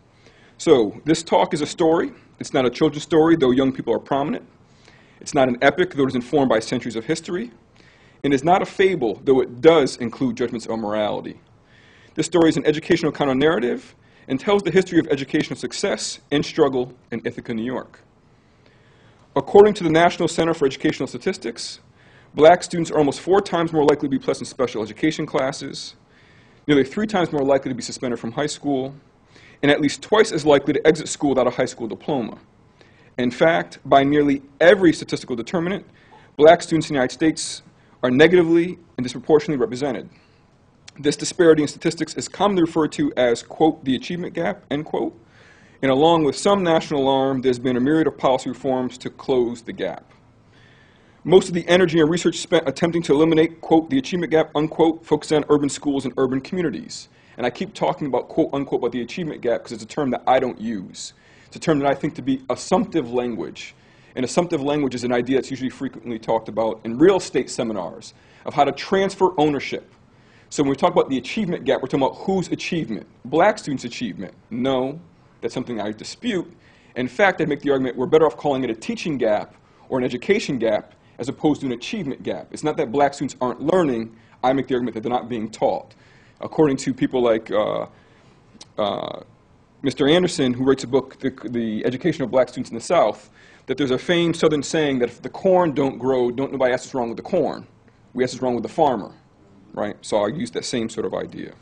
So this talk is a story. It's not a children's story, though young people are prominent. It's not an epic, though it is informed by centuries of history. And it's not a fable, though it does include judgments of morality. This story is an educational counter-narrative and tells the history of educational success and struggle in Ithaca, New York. According to the National Center for Educational Statistics, black students are almost 4 times more likely to be placed in special education classes, nearly 3 times more likely to be suspended from high school, and at least twice as likely to exit school without a high school diploma. In fact, by nearly every statistical determinant, black students in the United States are negatively and disproportionately represented. This disparity in statistics is commonly referred to as, quote, the achievement gap, end quote, and along with some national alarm, there's been a myriad of policy reforms to close the gap. Most of the energy and research spent attempting to eliminate, quote, the achievement gap, unquote, focused on urban schools and urban communities. And I keep talking about, quote, unquote, about the achievement gap because it's a term that I don't use. It's a term that I think to be assumptive language. And assumptive language is an idea that's usually frequently talked about in real estate seminars of how to transfer ownership. So when we talk about the achievement gap, we're talking about whose achievement? Black students' achievement. No, that's something I dispute. In fact, I'd make the argument we're better off calling it a teaching gap or an education gap as opposed to an achievement gap. It's not that black students aren't learning. I make the argument that they're not being taught. According to people like Mr. Anderson, who writes a book, The Education of Black Students in the South, that there's a famed Southern saying that if the corn don't grow, don't nobody ask what's wrong with the corn. We ask what's wrong with the farmer, right? So I use that same sort of idea.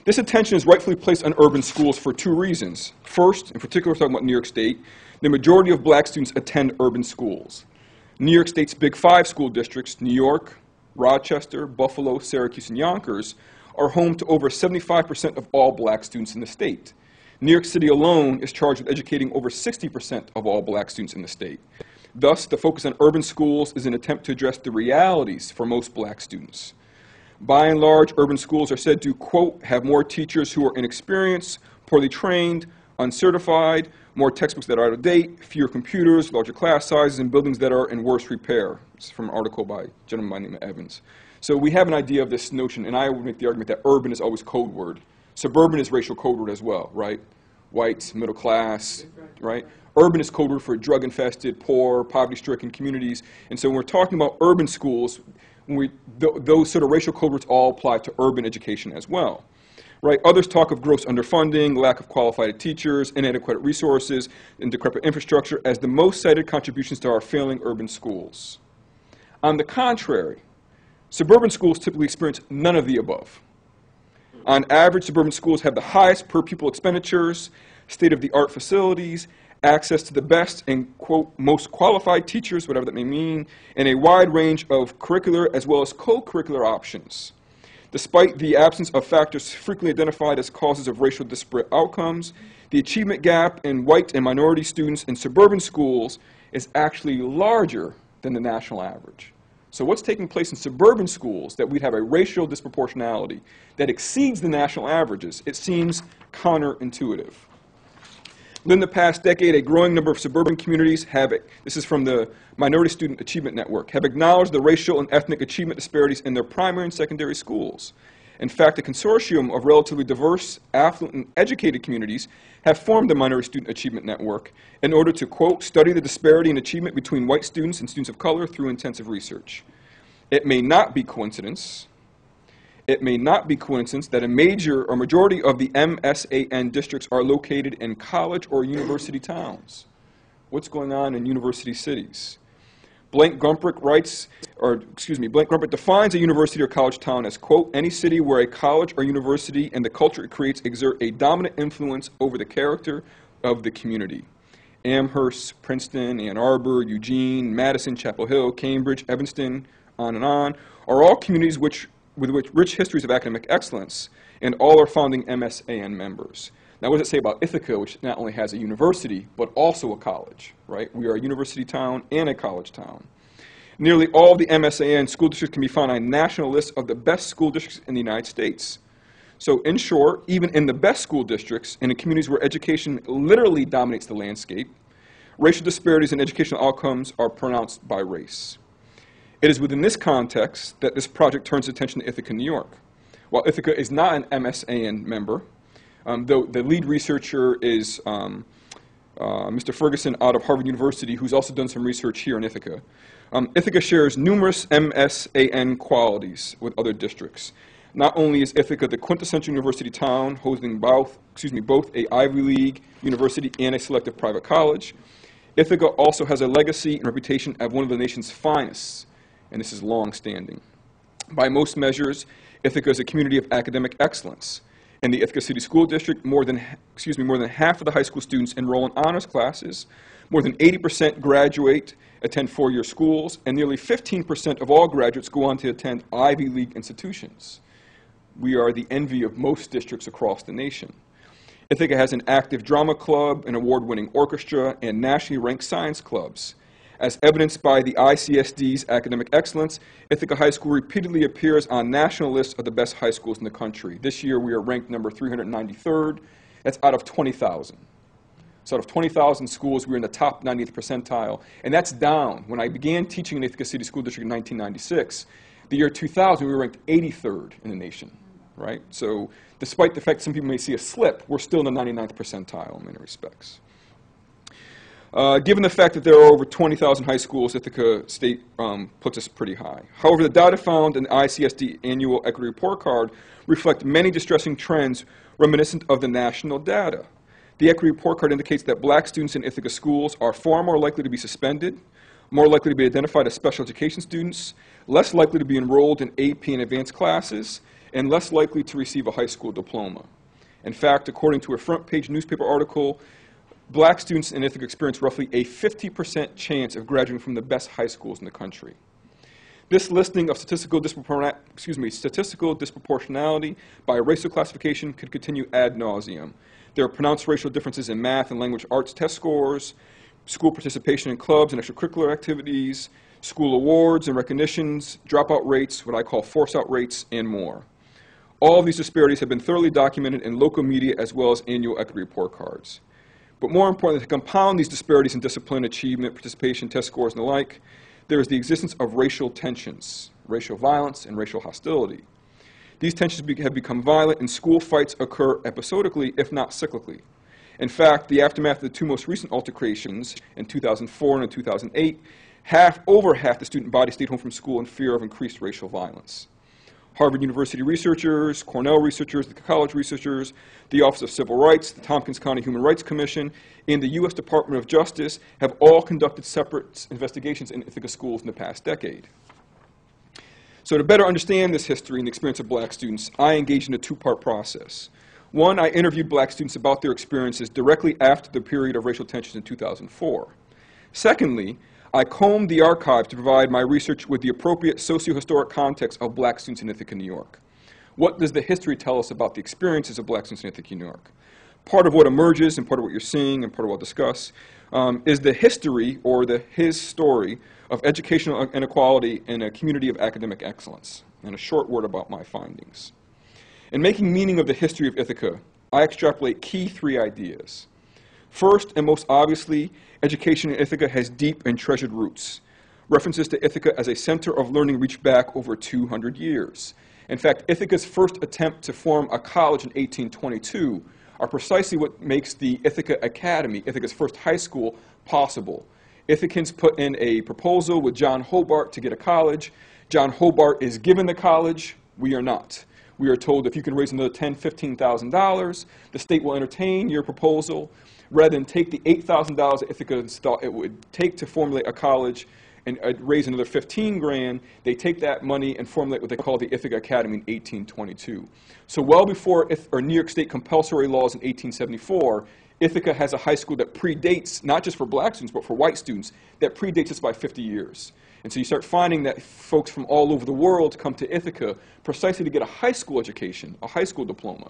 This attention is rightfully placed on urban schools for two reasons. First, in particular, we're talking about New York State. The majority of black students attend urban schools. New York State's Big Five school districts, New York, Rochester, Buffalo, Syracuse, and Yonkers, are home to over 75% of all black students in the state. New York City alone is charged with educating over 60% of all black students in the state. Thus, the focus on urban schools is an attempt to address the realities for most black students. By and large, urban schools are said to, quote, have more teachers who are inexperienced, poorly trained, uncertified, more textbooks that are out of date, fewer computers, larger class sizes, and buildings that are in worse repair. This is from an article by a gentleman by the name of Evans. So we have an idea of this notion, and I would make the argument that urban is always code word. Suburban is racial code word as well, right? Whites, middle class, right? Urban is code word for drug-infested, poor, poverty-stricken communities. And so when we're talking about urban schools, those sort of racial code words all apply to urban education as well. Right? Others talk of gross underfunding, lack of qualified teachers, inadequate resources, and decrepit infrastructure as the most cited contributions to our failing urban schools. On the contrary, suburban schools typically experience none of the above. On average, suburban schools have the highest per pupil expenditures, state-of-the-art facilities, access to the best and, quote, most qualified teachers, whatever that may mean, and a wide range of curricular as well as co-curricular options. Despite the absence of factors frequently identified as causes of racial disparate outcomes, the achievement gap in white and minority students in suburban schools is actually larger than the national average. So what's taking place in suburban schools that we'd have a racial disproportionality that exceeds the national averages? It seems counterintuitive. Within the past decade, a growing number of suburban communities have, this is from the Minority Student Achievement Network, have acknowledged the racial and ethnic achievement disparities in their primary and secondary schools. In fact, a consortium of relatively diverse, affluent, and educated communities have formed the Minority Student Achievement Network in order to, quote, study the disparity in achievement between white students and students of color through intensive research. It may not be coincidence. It may not be coincidence that a major or majority of the MSAN districts are located in college or university towns. What's going on in university cities? Blank Gumbrick defines a university or college town as, quote, any city where a college or university and the culture it creates exert a dominant influence over the character of the community. Amherst, Princeton, Ann Arbor, Eugene, Madison, Chapel Hill, Cambridge, Evanston, on, are all communities with rich histories of academic excellence, and all are founding MSAN members. Now, what does it say about Ithaca, which not only has a university, but also a college, right? We are a university town and a college town. Nearly all of the MSAN school districts can be found on a national list of the best school districts in the United States. So, in short, even in the best school districts, and in communities where education literally dominates the landscape, racial disparities in educational outcomes are pronounced by race. It is within this context that this project turns attention to Ithaca, New York. While Ithaca is not an MSAN member, though the lead researcher is Mr. Ferguson out of Harvard University, who's also done some research here in Ithaca. Ithaca shares numerous MSAN qualities with other districts. Not only is Ithaca the quintessential university town, hosting both a Ivy League university and a selective private college, Ithaca also has a legacy and reputation as one of the nation's finest, and this is long-standing. By most measures, Ithaca is a community of academic excellence. In the Ithaca City School District, more than half of the high school students enroll in honors classes, more than 80% graduate, attend four-year schools, and nearly 15% of all graduates go on to attend Ivy League institutions. We are the envy of most districts across the nation. Ithaca has an active drama club, an award-winning orchestra, and nationally ranked science clubs. As evidenced by the ICSD's academic excellence, Ithaca High School repeatedly appears on national lists of the best high schools in the country. This year, we are ranked number 393rd. That's out of 20,000. So out of 20,000 schools, we're in the top 90th percentile, and that's down. When I began teaching in Ithaca City School District in 1996, the year 2000, we were ranked 83rd in the nation, right? So despite the fact some people may see a slip, we're still in the 99th percentile in many respects. Given the fact that there are over 20,000 high schools, Ithaca State puts us pretty high. However, the data found in the ICSD Annual Equity Report Card reflect many distressing trends reminiscent of the national data. The Equity Report Card indicates that black students in Ithaca schools are far more likely to be suspended, more likely to be identified as special education students, less likely to be enrolled in AP and advanced classes, and less likely to receive a high school diploma. In fact, according to a front-page newspaper article, black students in Ithaca experience roughly a 50% chance of graduating from the best high schools in the country. This listing of statistical disproportionality by racial classification could continue ad nauseum. There are pronounced racial differences in math and language arts test scores, school participation in clubs and extracurricular activities, school awards and recognitions, dropout rates, what I call force-out rates, and more. All of these disparities have been thoroughly documented in local media as well as annual equity report cards. But more importantly, to compound these disparities in discipline, achievement, participation, test scores, and the like, there is the existence of racial tensions, racial violence, and racial hostility. These tensions have become violent, and school fights occur episodically, if not cyclically. In fact, the aftermath of the two most recent altercations in 2004 and in 2008, over half the student body stayed home from school in fear of increased racial violence. Harvard University researchers, Cornell researchers, the college researchers, the Office of Civil Rights, the Tompkins County Human Rights Commission, and the U.S. Department of Justice have all conducted separate investigations in Ithaca schools in the past decade. So to better understand this history and the experience of black students, I engaged in a two-part process. One, I interviewed black students about their experiences directly after the period of racial tensions in 2004. Secondly, I combed the archives to provide my research with the appropriate socio-historic context of black students in Ithaca, New York. What does the history tell us about the experiences of black students in Ithaca, New York? Part of what emerges and part of what you're seeing and part of what I'll discuss is the history or his story of educational inequality in a community of academic excellence, and a short word about my findings. In making meaning of the history of Ithaca, I extrapolate key three ideas. First, and most obviously, education in Ithaca has deep and treasured roots. References to Ithaca as a center of learning reach back over 200 years. In fact, Ithaca's first attempt to form a college in 1822 are precisely what makes the Ithaca Academy, Ithaca's first high school, possible. Ithacans put in a proposal with John Hobart to get a college. John Hobart is given the college. We are not. We are told if you can raise another $10,000, $15,000, the state will entertain your proposal. Rather than take the $8,000 that Ithaca thought it would take to formulate a college and raise another $15,000, they take that money and formulate what they call the Ithaca Academy in 1822. So well before New York State compulsory laws in 1874, Ithaca has a high school that predates, not just for black students, but for white students, that predates us by 50 years. And so you start finding that folks from all over the world come to Ithaca precisely to get a high school education, a high school diploma.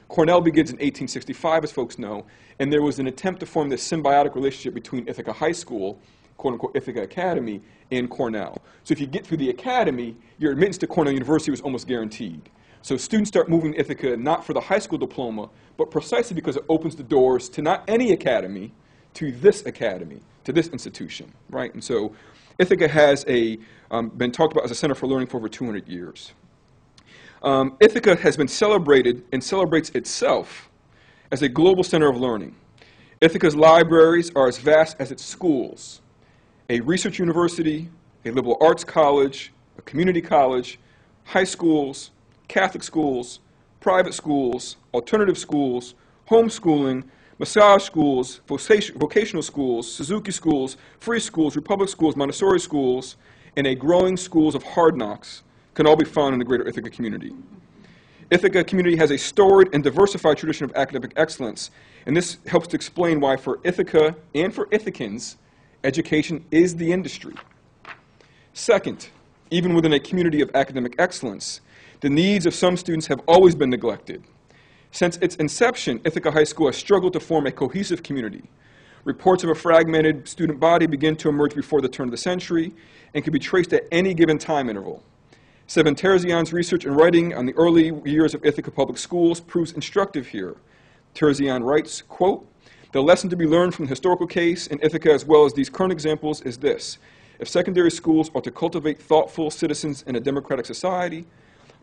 Cornell begins in 1865, as folks know, and there was an attempt to form this symbiotic relationship between Ithaca High School, quote-unquote Ithaca Academy, and Cornell. So if you get through the academy, your admittance to Cornell University was almost guaranteed. So students start moving to Ithaca not for the high school diploma, but precisely because it opens the doors to not any academy, to this academy, to this institution, right? And so Ithaca has been talked about as a center for learning for over 200 years. Ithaca has been celebrated and celebrates itself as a global center of learning. Ithaca's libraries are as vast as its schools. A research university, a liberal arts college, a community college, high schools, Catholic schools, private schools, alternative schools, homeschooling, massage schools, vocational schools, Suzuki schools, free schools, Republic schools, Montessori schools, and a growing schools of hard knocks can all be found in the greater Ithaca community. Ithaca community has a storied and diversified tradition of academic excellence, and this helps to explain why for Ithaca and for Ithacans, education is the industry. Second, even within a community of academic excellence, the needs of some students have always been neglected. Since its inception, Ithaca High School has struggled to form a cohesive community. Reports of a fragmented student body begin to emerge before the turn of the century and can be traced at any given time interval. Sevan Terzian's research and writing on the early years of Ithaca Public Schools proves instructive here. Terzian writes, quote, "The lesson to be learned from the historical case in Ithaca as well as these current examples is this. If secondary schools are to cultivate thoughtful citizens in a democratic society,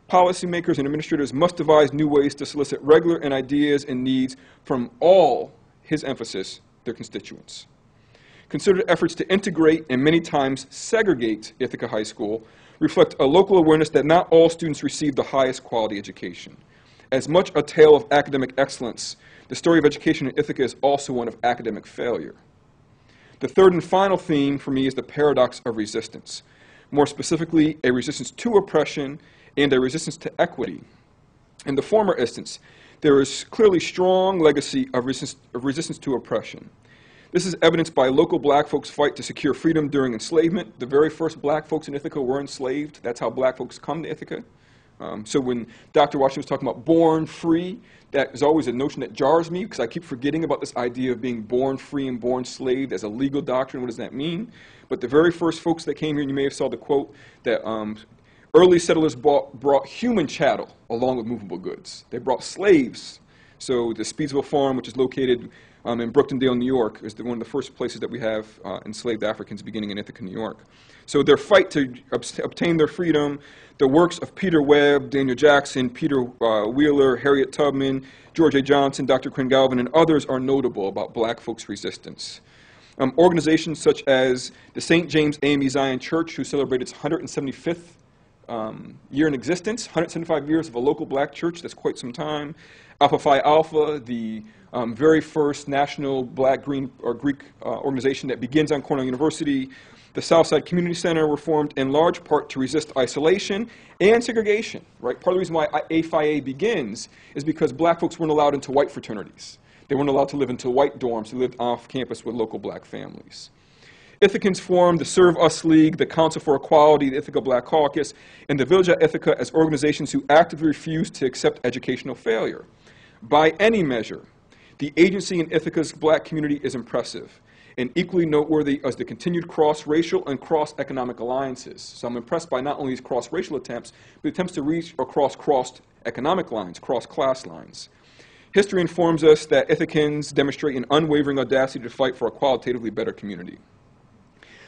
policymakers and administrators must devise new ways to solicit regular and ideas and needs from all," his emphasis, "their constituents." Considered efforts to integrate and many times segregate Ithaca High School reflect a local awareness that not all students receive the highest quality education. As much a tale of academic excellence, the story of education in Ithaca is also one of academic failure. The third and final theme for me is the paradox of resistance. More specifically, a resistance to oppression and a resistance to equity. In the former instance, there is clearly strong legacy of resistance to oppression. This is evidenced by local black folks' fight to secure freedom during enslavement. The very first black folks in Ithaca were enslaved. That's how black folks come to Ithaca. So when Dr. Washington was talking about born free, that is always a notion that jars me because I keep forgetting about this idea of being born free and born slave as a legal doctrine. What does that mean? But the very first folks that came here, and you may have saw the quote, that early settlers brought human chattel along with movable goods. They brought slaves. So the Speedsville Farm, which is located in Brooktondale, New York, is one of the first places that we have enslaved Africans beginning in Ithaca, New York. So their fight to obtain their freedom, the works of Peter Webb, Daniel Jackson, Peter Wheeler, Harriet Tubman, George A. Johnson, Dr. Quinn Galvin, and others are notable about black folks' resistance. Organizations such as the St. James AME Zion Church, who celebrated its 175th year in existence, 175 years of a local black church, that's quite some time. Alpha Phi Alpha, the very first national black Greek organization that begins on Cornell University. The Southside Community Center were formed in large part to resist isolation and segregation, right? Part of the reason why A-Phi-A begins is because black folks weren't allowed into white fraternities. They weren't allowed to live into white dorms. They lived off campus with local black families. Ithacans formed the Serve Us League, the Council for Equality, the Ithaca Black Caucus, and the Village at Ithaca as organizations who actively refused to accept educational failure. By any measure, the agency in Ithaca's black community is impressive and equally noteworthy as the continued cross-racial and cross-economic alliances. So I'm impressed by not only these cross-racial attempts, but attempts to reach across cross-economic lines, cross-class lines. History informs us that Ithacans demonstrate an unwavering audacity to fight for a qualitatively better community.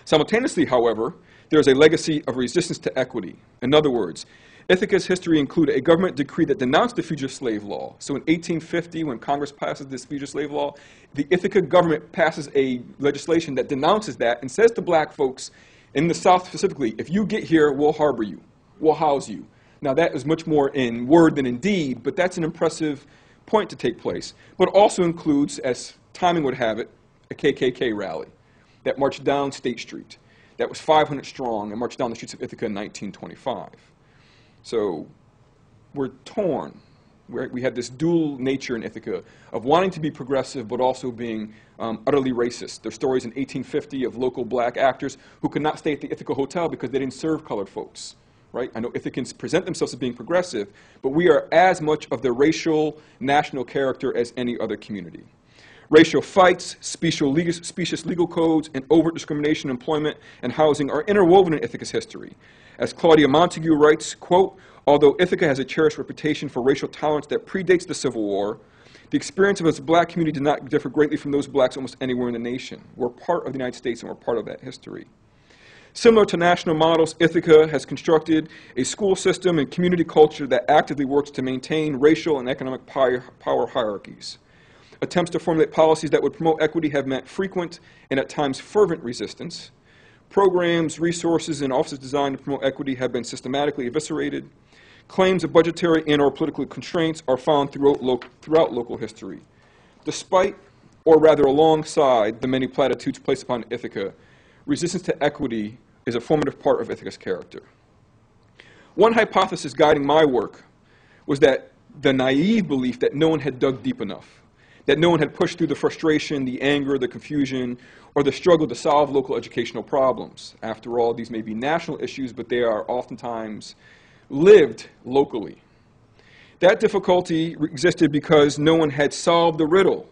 Simultaneously, however, there is a legacy of resistance to equity. In other words, Ithaca's history included a government decree that denounced the Fugitive Slave Law. So in 1850, when Congress passes this Fugitive Slave Law, the Ithaca government passes a legislation that denounces that and says to black folks, in the South specifically, if you get here, we'll harbor you, we'll house you. Now that is much more in word than in deed, but that's an impressive point to take place. But it also includes, as timing would have it, a KKK rally that marched down State Street. That was 500 strong and marched down the streets of Ithaca in 1925. So we're torn. We had this dual nature in Ithaca of wanting to be progressive but also being utterly racist. There's stories in 1850 of local black actors who could not stay at the Ithaca Hotel because they didn't serve colored folks. Right? I know Ithacans present themselves as being progressive, but we are as much of the racial national character as any other community. Racial fights, specious legal codes, and overt discrimination in employment and housing are interwoven in Ithaca's history. As Claudia Montague writes, quote, although Ithaca has a cherished reputation for racial tolerance that predates the Civil War, the experience of its black community did not differ greatly from those blacks almost anywhere in the nation. We're part of the United States and we're part of that history. Similar to national models, Ithaca has constructed a school system and community culture that actively works to maintain racial and economic power hierarchies. Attempts to formulate policies that would promote equity have met frequent and at times fervent resistance. Programs, resources, and offices designed to promote equity have been systematically eviscerated. Claims of budgetary and or political constraints are found throughout local history. Despite, or rather alongside, the many platitudes placed upon Ithaca, resistance to equity is a formative part of Ithaca's character. One hypothesis guiding my work was that the naive belief that no one had dug deep enough, that no one had pushed through the frustration, the anger, the confusion, or the struggle to solve local educational problems. After all, these may be national issues, but they are oftentimes lived locally. That difficulty existed because no one had solved the riddle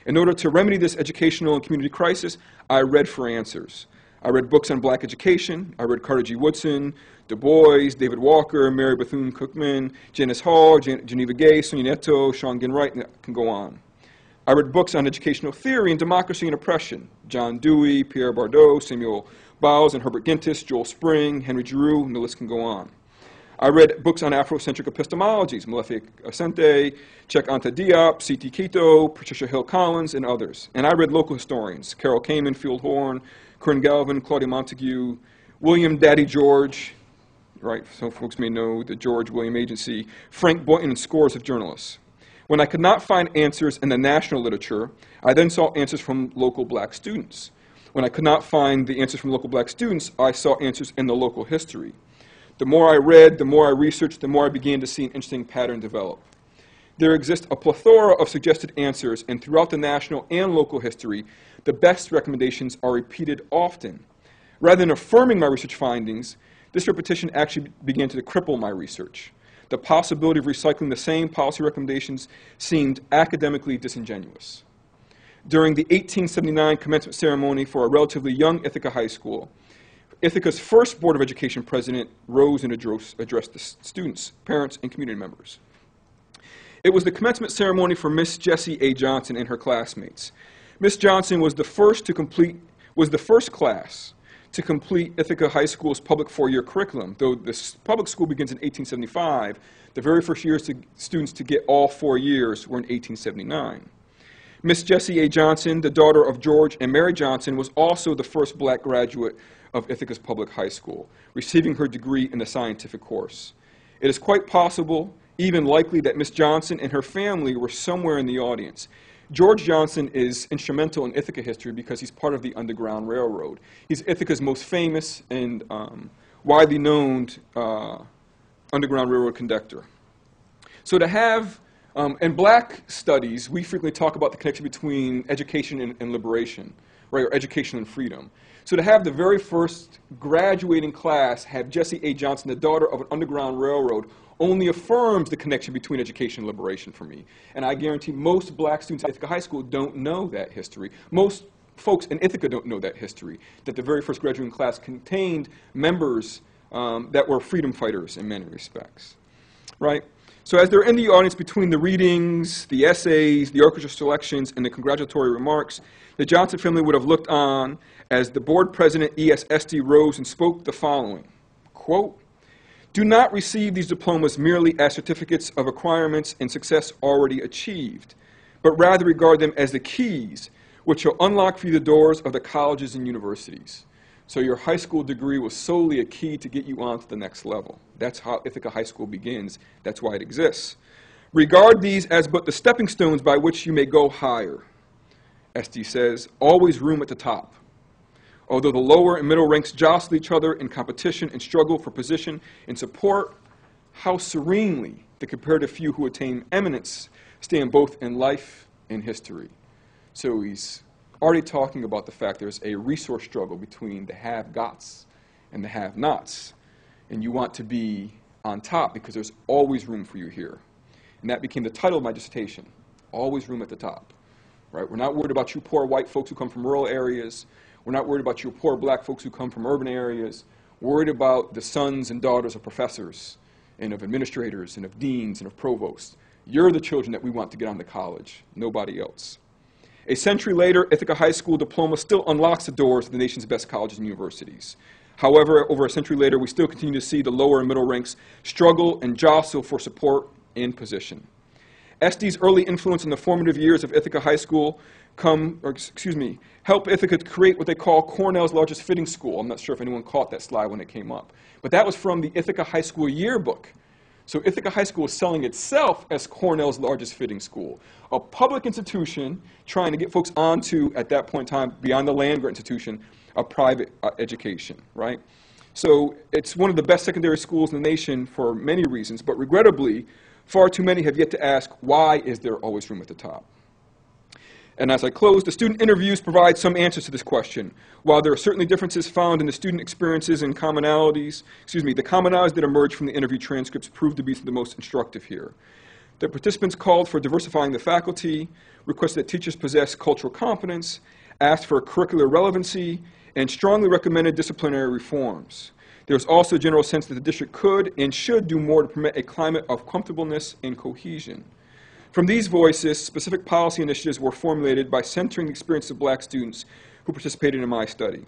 In order to remedy this educational and community crisis, I read for answers. I read books on black education. I read Carter G. Woodson, Du Bois, David Walker, Mary Bethune-Cookman, Janice Hall, Geneva Gay, Sonia Neto, Sean Ginwright, and I can go on. I read books on educational theory and democracy and oppression. John Dewey, Pierre Bardot, Samuel Bowles and Herbert Gintis, Joel Spring, Henry Giroux, and the list can go on. I read books on Afrocentric epistemologies, Malefic Asante, Cheikh Anta Diop, C.T. Quito, Patricia Hill Collins, and others. And I read local historians, Carol Kamen, Field Horn, Corinne Galvin, Claudia Montague, William Daddy George, right, some folks may know the George William Agency, Frank Boynton, and scores of journalists. When I could not find answers in the national literature, I then sought answers from local black students. When I could not find the answers from local black students, I saw answers in the local history. The more I read, the more I researched, the more I began to see an interesting pattern develop. There exists a plethora of suggested answers, and throughout the national and local history, the best recommendations are repeated often. Rather than affirming my research findings, this repetition actually began to cripple my research. The possibility of recycling the same policy recommendations seemed academically disingenuous. During the 1879 commencement ceremony for a relatively young Ithaca high school, Ithaca's first Board of Education president rose and addressed the students, parents, and community members. It was the commencement ceremony for Miss Jessie A. Johnson and her classmates. Miss Johnson was the first class to complete Ithaca High School's public four-year curriculum. Though this public school begins in 1875, the very first students to get all 4 years were in 1879. Miss Jessie A. Johnson, the daughter of George and Mary Johnson, was also the first black graduate of Ithaca's public high school, receiving her degree in the scientific course. It is quite possible, even likely, that Miss Johnson and her family were somewhere in the audience. George Johnson is instrumental in Ithaca history because he's part of the Underground Railroad. He's Ithaca's most famous and widely known Underground Railroad conductor. So to have, in black studies, we frequently talk about the connection between education and liberation, right, or education and freedom. So to have the very first graduating class have Jessie A. Johnson, the daughter of an Underground Railroad, only affirms the connection between education and liberation for me. And I guarantee most black students at Ithaca High School don't know that history. Most folks in Ithaca don't know that history, that the very first graduating class contained members that were freedom fighters in many respects, right? So as they're in the audience between the readings, the essays, the orchestra selections, and the congratulatory remarks, the Johnson family would have looked on as the board president, E.S. Esty, rose and spoke the following, quote, "Do not receive these diplomas merely as certificates of acquirements and success already achieved, but rather regard them as the keys which shall unlock for you the doors of the colleges and universities." So your high school degree was solely a key to get you on to the next level. That's how Ithaca High School begins. That's why it exists. "Regard these as but the stepping stones by which you may go higher." Esty says, "Always room at the top. Although the lower and middle ranks jostle each other in competition and struggle for position and support, how serenely the comparative few who attain eminence stand both in life and history." So he's already talking about the fact there's a resource struggle between the have-gots and the have-nots. And you want to be on top because there's always room for you here. And that became the title of my dissertation, Always Room at the Top. Right? We're not worried about you poor white folks who come from rural areas. We're not worried about you poor black folks who come from urban areas. We're worried about the sons and daughters of professors and of administrators and of deans and of provosts. You're the children that we want to get on to college, nobody else. A century later, Ithaca High School diploma still unlocks the doors of the nation's best colleges and universities. However, over a century later, we still continue to see the lower and middle ranks struggle and jostle for support and position. Esty's early influence in the formative years of Ithaca High School help Ithaca to create what they call Cornell's largest fitting school. I'm not sure if anyone caught that slide when it came up. But that was from the Ithaca High School yearbook. So Ithaca High School is selling itself as Cornell's largest fitting school, a public institution trying to get folks onto, at that point in time, beyond the land-grant institution, a private education, right? So it's one of the best secondary schools in the nation for many reasons, but regrettably, far too many have yet to ask, why is there always room at the top? And as I close, the student interviews provide some answers to this question. While there are certainly differences found in the student experiences and commonalities, the commonalities that emerge from the interview transcripts prove to be the most instructive here. The participants called for diversifying the faculty, requested that teachers possess cultural competence, asked for curricular relevancy, and strongly recommended disciplinary reforms. There was also a general sense that the district could and should do more to promote a climate of comfortableness and cohesion. From these voices, specific policy initiatives were formulated by centering the experiences of black students who participated in my study.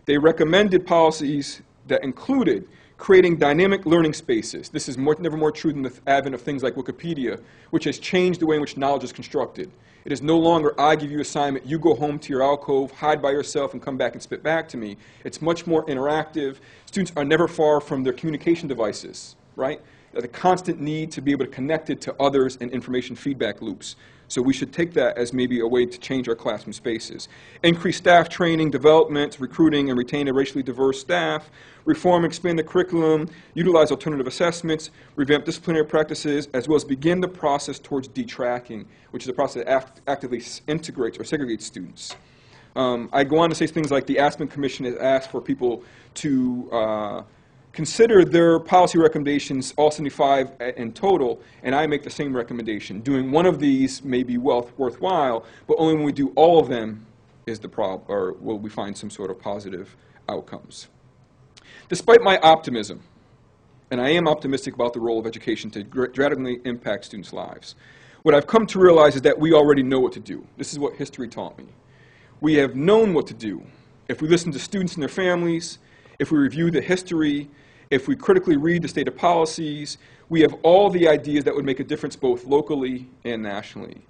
They recommended policies that included creating dynamic learning spaces. This is never more true than the advent of things like Wikipedia, which has changed the way in which knowledge is constructed. It is no longer, I give you an assignment, you go home to your alcove, hide by yourself, and come back and spit back to me. It's much more interactive. Students are never far from their communication devices, right? The constant need to be able to connect it to others and information feedback loops. So we should take that as maybe a way to change our classroom spaces. Increase staff training, development, recruiting, and retain a racially diverse staff. Reform and expand the curriculum. Utilize alternative assessments. Revamp disciplinary practices, as well as begin the process towards detracking, which is a process that actively integrates or segregates students. I go on to say things like the Aspen Commission has asked for people to consider their policy recommendations, all 75 in total, and I make the same recommendation. Doing one of these may be worthwhile, but only when we do all of them is the problem, or will we find some sort of positive outcomes. Despite my optimism, and I am optimistic about the role of education to dramatically impact students' lives, what I've come to realize is that we already know what to do. This is what history taught me. We have known what to do. If we listen to students and their families, if we review the history, if we critically read the state of policies, we have all the ideas that would make a difference both locally and nationally.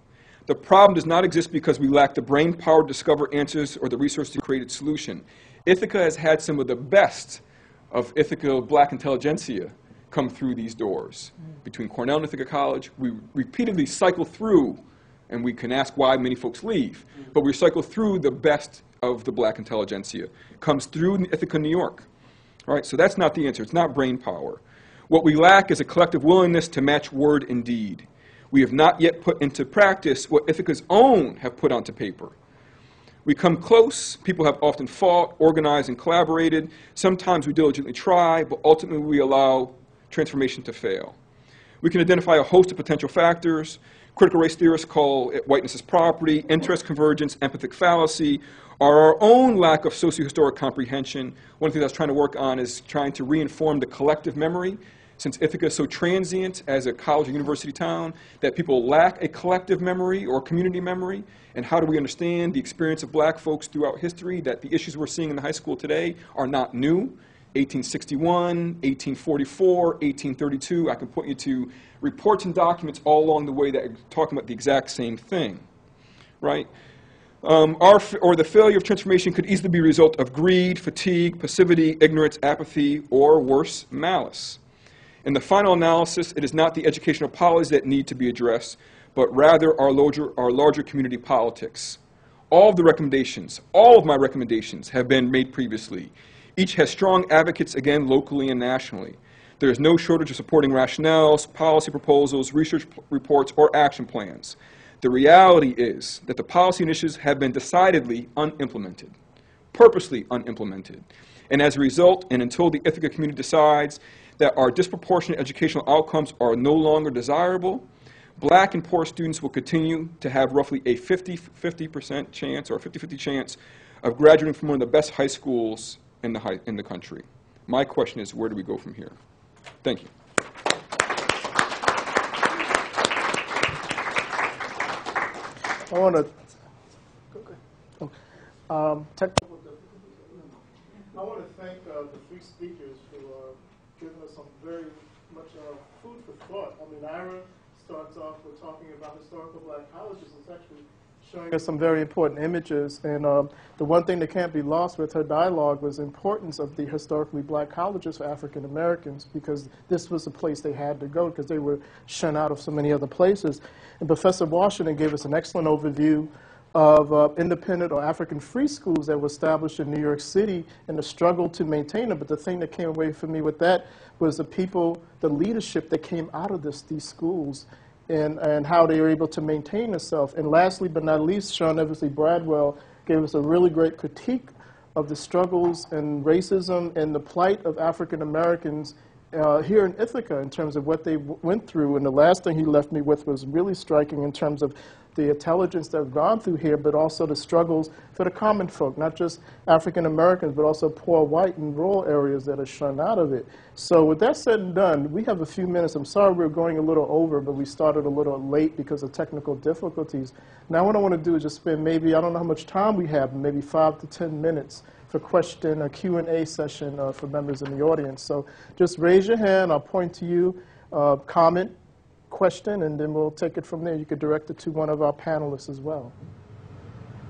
The problem does not exist because we lack the brain power to discover answers or the resources to create a solution. Ithaca has had some of the best of Ithaca black intelligentsia come through these doors. Between Cornell and Ithaca College, we repeatedly cycle through, and we can ask why many folks leave, but we cycle through the best of the black intelligentsia. Comes through Ithaca, New York. Right? So that's not the answer. It's not brain power. What we lack is a collective willingness to match word and deed. We have not yet put into practice what Ithaca's own have put onto paper. We come close. People have often fought, organized, and collaborated. Sometimes we diligently try, but ultimately we allow transformation to fail. We can identify a host of potential factors. Critical race theorists call it whiteness as property, interest convergence, empathic fallacy, or our own lack of socio-historic comprehension. One of the things I was trying to work on is trying to reinform the collective memory. Since Ithaca is so transient as a college and university town, that people lack a collective memory or community memory, and how do we understand the experience of black folks throughout history, that the issues we're seeing in the high school today are not new. 1861, 1844, 1832, I can point you to reports and documents all along the way that are talking about the exact same thing, right? Or the failure of transformation could easily be a result of greed, fatigue, passivity, ignorance, apathy, or worse, malice. In the final analysis, it is not the educational policies that need to be addressed, but rather our larger community politics. All of my recommendations have been made previously. Each has strong advocates, again, locally and nationally. There is no shortage of supporting rationales, policy proposals, research reports, or action plans. The reality is that the policy initiatives have been decidedly unimplemented, purposely unimplemented. And as a result, and until the Ithaca community decides that our disproportionate educational outcomes are no longer desirable, black and poor students will continue to have roughly a 50% chance or a 50-50 chance of graduating from one of the best high schools in the country. My question is, where do we go from here? Thank you. I want to thank the three speakers for giving us some very much food for thought. I mean, Ira starts off with talking about historical black colleges. It's actually showing us some very important images. And the one thing that can't be lost with her dialogue was the importance of the historically black colleges for African Americans, because this was the place they had to go because they were shunned out of so many other places. And Professor Washington gave us an excellent overview of independent or African free schools that were established in New York City and the struggle to maintain them. But the thing that came away for me with that was the people, the leadership that came out of these schools, and how they were able to maintain themselves. And lastly, but not least, Sean Eversley Bradwell gave us a really great critique of the struggles and racism and the plight of African Americans here in Ithaca in terms of what they went through. And the last thing he left me with was really striking in terms of the intelligence that have gone through here, but also the struggles for the common folk, not just African Americans, but also poor white and rural areas that are shunned out of it. So with that said and done, we have a few minutes. I'm sorry we're going a little over, but we started a little late because of technical difficulties. Now what I want to do is just spend maybe, I don't know how much time we have, maybe 5 to 10 minutes for question or Q&A session for members in the audience. So just raise your hand, I'll point to you, comment, question, and then we'll take it from there. You could direct it to one of our panelists as well.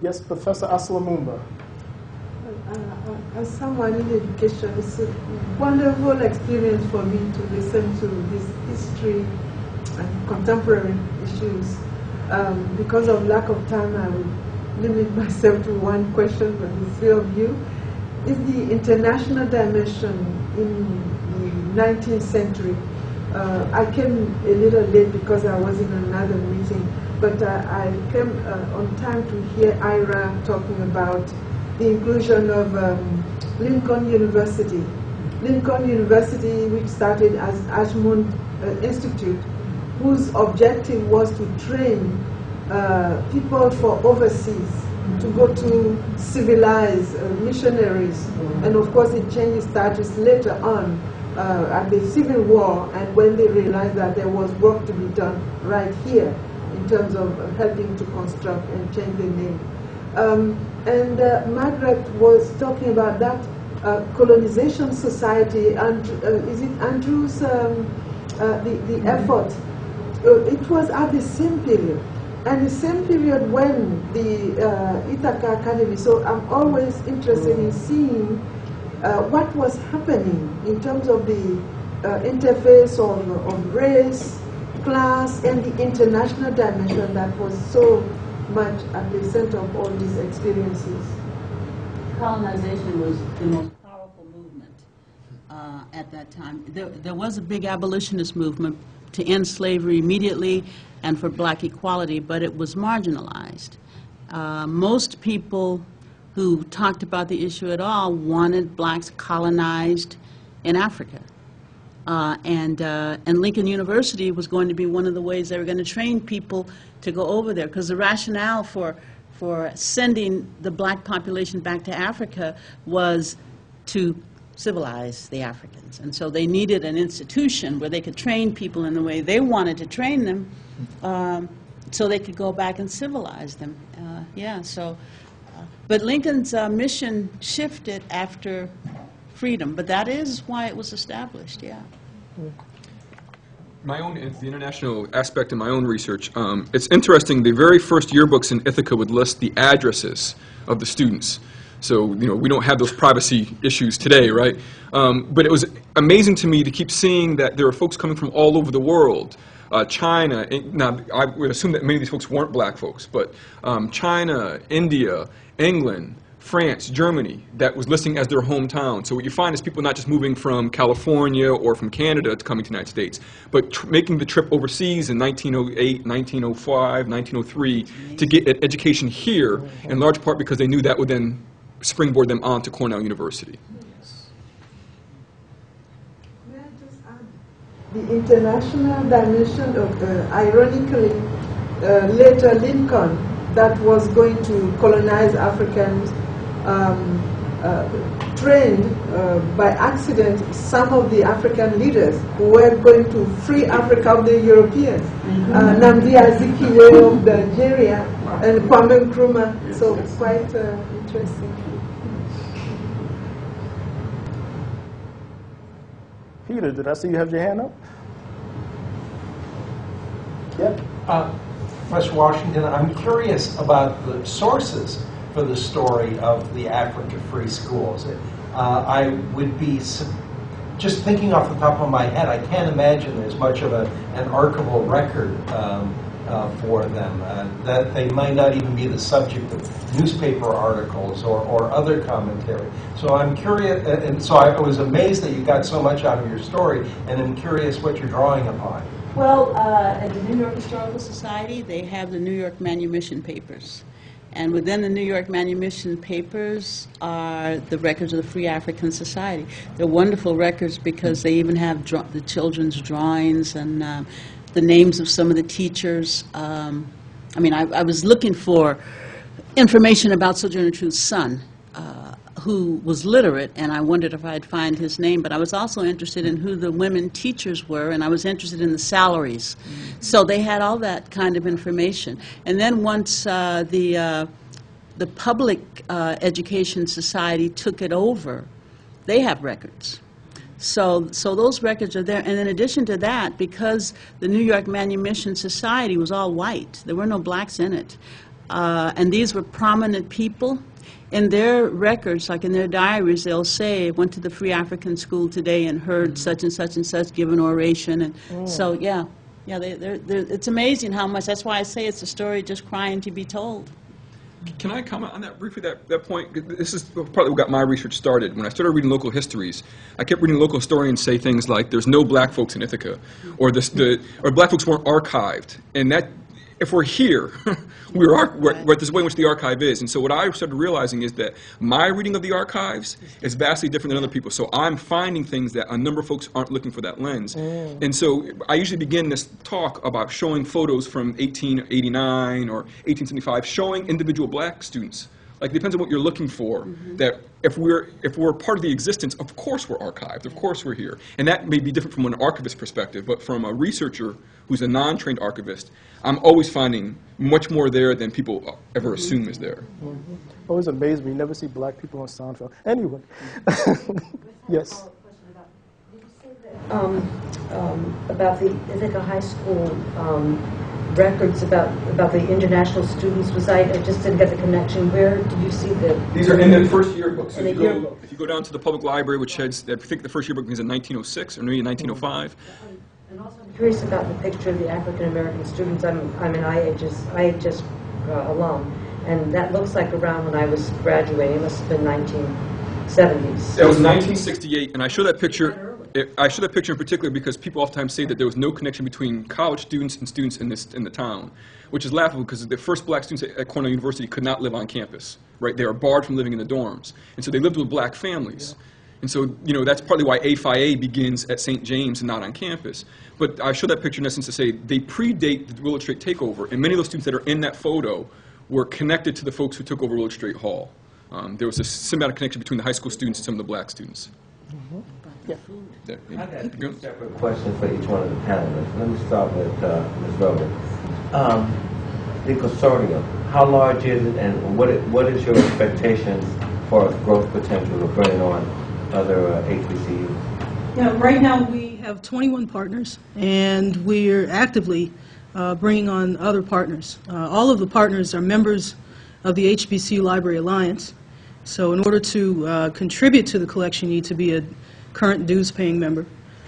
Yes, Professor Aslamumba. As someone in education, it's a wonderful experience for me to listen to this history and contemporary issues. Because of lack of time, I will limit myself to one question for the three of you. Is the international dimension in the 19th century? I came a little late because I was in another meeting, but I came on time to hear Ira talking about the inclusion of Lincoln University. Lincoln University, which started as Ashmont Institute, whose objective was to train people for overseas, to go to civilize missionaries. And of course it changed status later on at the Civil War, and when they realized that there was work to be done right here in terms of helping to construct and change the name. Margaret was talking about that colonization society, and is it Andrew's, the effort? It was at the same period. And the same period when the Ithaca Academy, so I'm always interested in seeing what was happening in terms of the interface of race, class, and the international dimension that was so much at the center of all these experiences. Colonization was the most powerful movement at that time. There was a big abolitionist movement to end slavery immediately and for black equality, but it was marginalized. Most people who talked about the issue at all wanted blacks colonized in Africa. And Lincoln University was going to be one of the ways they were going to train people to go over there, because the rationale for sending the black population back to Africa was to civilize the Africans. And so they needed an institution where they could train people in the way they wanted to train them, so they could go back and civilize them. But Lincoln's mission shifted after freedom, but that is why it was established, yeah. My own, the international aspect of my own research, it's interesting, the very first yearbooks in Ithaca would list the addresses of the students. So, you know, we don't have those privacy issues today, right? But it was amazing to me to keep seeing that there are folks coming from all over the world. China, now I would assume that many of these folks weren't black folks, but China, India, England, France, Germany, that was listing as their hometown. So what you find is people not just moving from California or from Canada to coming to the United States, but making the trip overseas in 1908, 1905, 1903 to get an education here, in large part because they knew that would then springboard them on to Cornell University. May I just add the international dimension of, ironically, later Lincoln, that was going to colonize Africans, trained by accident some of the African leaders who were going to free Africa of the Europeans. Nnamdi Azikiwe of Nigeria and Kwame Nkrumah. So it's quite interesting. Peter, did I see you have your hand up? Yep. Professor Washington, I'm curious about the sources for the story of the Africa Free Schools. I would be, just thinking off the top of my head, I can't imagine there's much of an archival record for them, that they might not even be the subject of newspaper articles or other commentary. So I'm curious, and so I was amazed that you got so much out of your story, and I'm curious what you're drawing upon. Well, at the New York Historical Society, they have the New York Manumission Papers. And within the New York Manumission Papers are the records of the Free African Society. They're wonderful records because they even have the children's drawings and the names of some of the teachers. I mean, I was looking for information about Sojourner Truth's son, who was literate, and I wondered if I'd find his name, but I was also interested in who the women teachers were, and I was interested in the salaries. So they had all that kind of information. And then once the Public Education Society took it over, they have records. So those records are there. And in addition to that, because the New York Manumission Society was all white, there were no blacks in it, and these were prominent people, in their records, like in their diaries, they'll say, went to the Free African School today and heard such and such give an oration. And so, yeah, it's amazing how much. That's why I say it's a story just crying to be told. Can I comment on that briefly, that point? This is partly what got my research started. When I started reading local histories, I kept reading local historians say things like, there's no black folks in Ithaca, or black folks weren't archived. And that, if we're here, we're this way in which the archive is. And so what I started realizing is that my reading of the archives is vastly different than other people. So I'm finding things that a number of folks aren't looking for that lens. And so I usually begin this talk about showing photos from 1889 or 1875, showing individual black students. Like, it depends on what you're looking for, that if we're part of the existence, of course we're archived, of course we're here. And that may be different from an archivist perspective, but from a researcher who's a non-trained archivist, I'm always finding much more there than people ever assume is there. Always amazed me. You never see black people on Seinfeld. Anyway. Yes. About the Ithaca High School records about the international students. I just didn't get the connection. Where did you see the? These are in the first yearbook. So in if you go down to the public library, which has, I think the first yearbook is in 1906 or maybe 1905. And also, I'm curious about the picture of the African American students. I'm an IHS alum, and that looks like around when I was graduating. It must have been 1970s. It was 1968, and I show that picture. I show that picture in particular because people oftentimes say that there was no connection between college students and students in the town, which is laughable because the first black students at Cornell University could not live on campus, right? They were barred from living in the dorms, and so they lived with black families. And so, that's partly why A Phi A begins at St. James and not on campus. But I show that picture in essence to say they predate the Willard Straight takeover, and many of those students that are in that photo were connected to the folks who took over Willard Straight Hall. There was a symbiotic connection between the high school students and some of the black students. I got two separate questions for each one of the panelists. Let me start with Ms. Rowan. The consortium, how large is it, and what is your expectations for growth potential of bringing on other HBCUs? Yeah, right now we have 21 partners, and we're actively bringing on other partners. All of the partners are members of the HBCU Library Alliance. So in order to contribute to the collection, you need to be a current dues-paying member.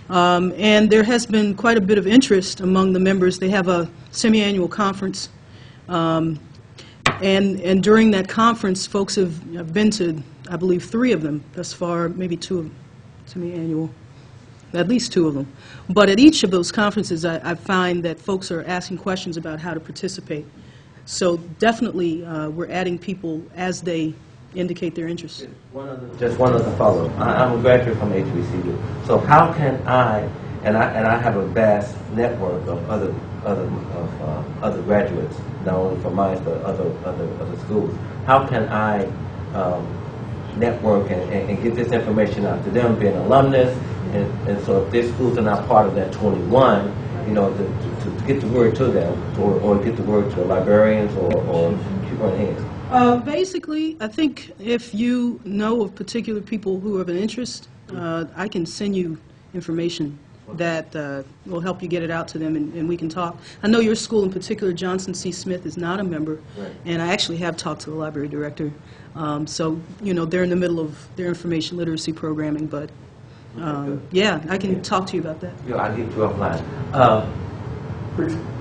And there has been quite a bit of interest among the members. They have a semi-annual conference. And during that conference, folks have been to, I believe, 3 of them thus far, maybe 2 of them, semi-annual, at least 2 of them. But at each of those conferences, I find that folks are asking questions about how to participate. So definitely, we're adding people as they indicate their interest. Just one other follow-up. I'm a graduate from HBCU. So how can I, and I have a vast network of other graduates, not only from mine but other schools. How can I network and get this information out to them, being alumnus, and so if their schools are not part of that 21, to get the word to them, or get the word to librarians or people in hands. Basically, I think if you know of particular people who have an interest, I can send you information that will help you get it out to them, and we can talk. I know your school in particular, Johnson C. Smith, is not a member, right. And I actually have talked to the library director. So, they're in the middle of their information literacy programming, but yeah, I can talk to you about that. Yeah, I'll get you offline.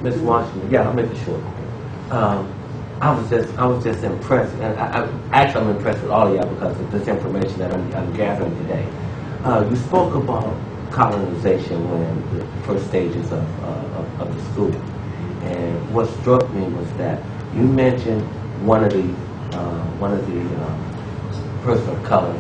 Ms. Washington, yeah, I'll make it short. I was just impressed, and I'm impressed with all of y'all because of this information that I'm gathering today. You spoke about colonization when the first stages of the school, and what struck me was that you mentioned one of the person of color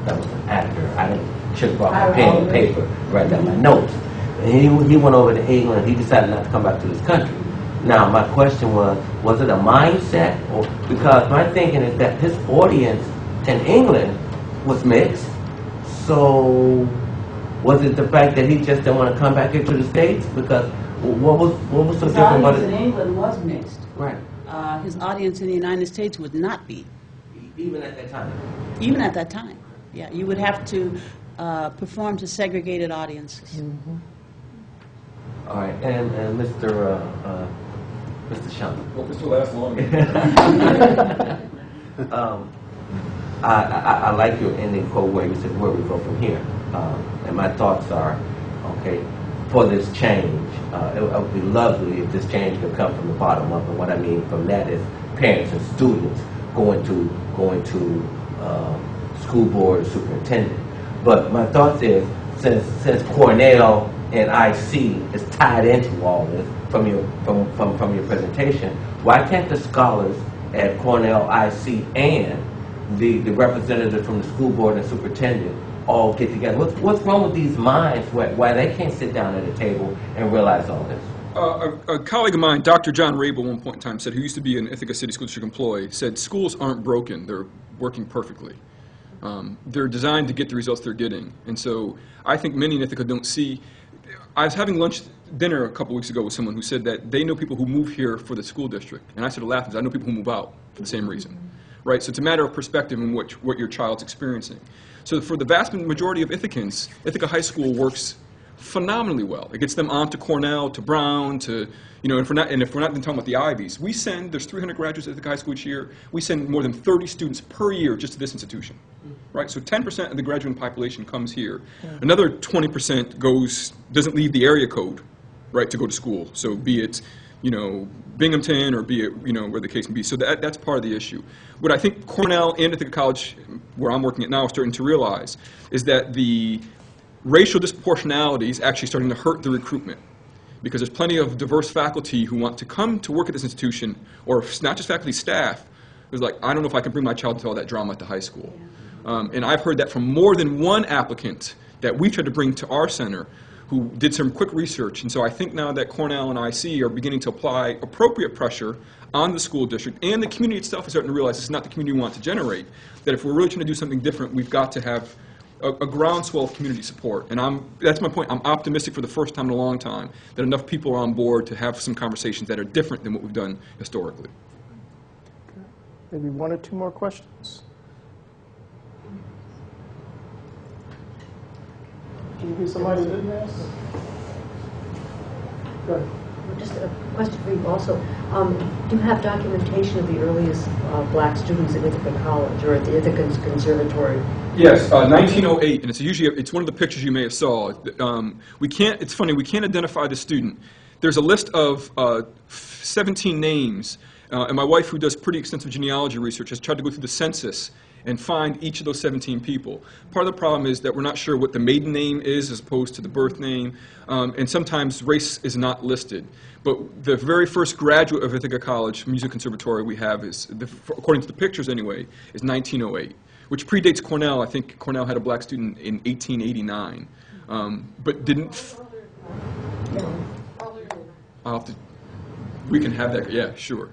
that was an actor. I should have brought my pen and paper, write down my notes. And he went over to England. He decided not to come back to this country. Now, my question was it a mindset? Or because my thinking is that his audience in England was mixed. So was it the fact that he just didn't want to come back into the States? Because what was so different about it? His audience in England was mixed. Right. His audience in the United States would not be. Even at that time? Even at that time. Yeah, you would have to perform to segregated audiences. Mm-hmm. All right, and Mr. Shum. Hope this will last long. I like your ending quote where you said, where we go from here. And my thoughts are, okay, for this change, it would be lovely if this change could come from the bottom up. And what I mean from that is parents and students going to school board superintendent. But my thoughts is, since Cornell and IC is tied into all this from your presentation, why can't the scholars at Cornell, IC, and the representative from the school board and superintendent all get together? What's wrong with these minds why they can't sit down at a table and realize all this? A colleague of mine, Dr. John Rabel, one point in time said, who used to be an Ithaca City School District employee, said schools aren't broken, they're working perfectly. They're designed to get the results they're getting. And so I think many in Ithaca don't see. I was having dinner a couple weeks ago with someone who said that they know people who move here for the school district. And I sort of laughed because I know people who move out for the same reason. Right? So it's a matter of perspective and what your child's experiencing. So for the vast majority of Ithacans, Ithaca High School works phenomenally well. It gets them on to Cornell, to Brown, to, you know, if we're not even talking about the Ivies, there's 300 graduates at Ithaca High School each year. We send more than 30 students per year just to this institution. Right? So 10% of the graduating population comes here. Another 20% doesn't leave the area code, right, to go to school. So be it, you know, Binghamton or be it, you know, where the case may be. So that's part of the issue. What I think Cornell and Ithaca College, where I'm working at now, are starting to realize is that the racial disproportionality is actually starting to hurt the recruitment, because there's plenty of diverse faculty who want to come to work at this institution, or not just faculty, staff, who's like, I don't know if I can bring my child to all that drama at the high school. And I've heard that from more than one applicant that we tried to bring to our center who did some quick research. And so I think now that Cornell and IC are beginning to apply appropriate pressure on the school district, and the community itself is starting to realize it's not the community we want to generate, that if we're really trying to do something different, we've got to have a groundswell of community support. And that's my point. I'm optimistic for the first time in a long time that enough people are on board to have some conversations that are different than what we've done historically. Okay. Maybe one or two more questions. Maybe somebody didn't ask? Go ahead. Just a question for you also. Do you have documentation of the earliest black students at Ithaca College or at the Ithaca Conservatory? Yes, 1908, and it's one of the pictures you may have saw. It's funny, we can't identify the student. There's a list of 17 names, and my wife, who does pretty extensive genealogy research, has tried to go through the census and find each of those 17 people. Part of the problem is that we're not sure what the maiden name is as opposed to the birth name, and sometimes race is not listed. But the very first graduate of Ithaca College Music Conservatory we have according to the pictures anyway, is 1908, which predates Cornell. I think Cornell had a black student in 1889, but didn't. We can have that. Yeah, sure.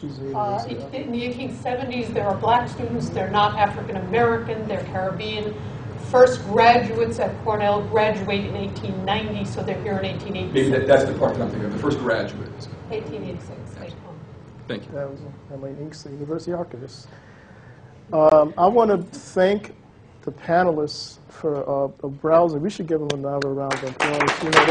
In the 1870s, there are black students. They're not African American. They're Caribbean. First graduates at Cornell graduate in 1890, so they're here in 1886. Maybe that's the part that I'm thinking of, the first graduates. 1886. Thank you. That was Emily Inks, the University Archivist. I want to thank the panelists for browsing. We should give them another round of applause. You know,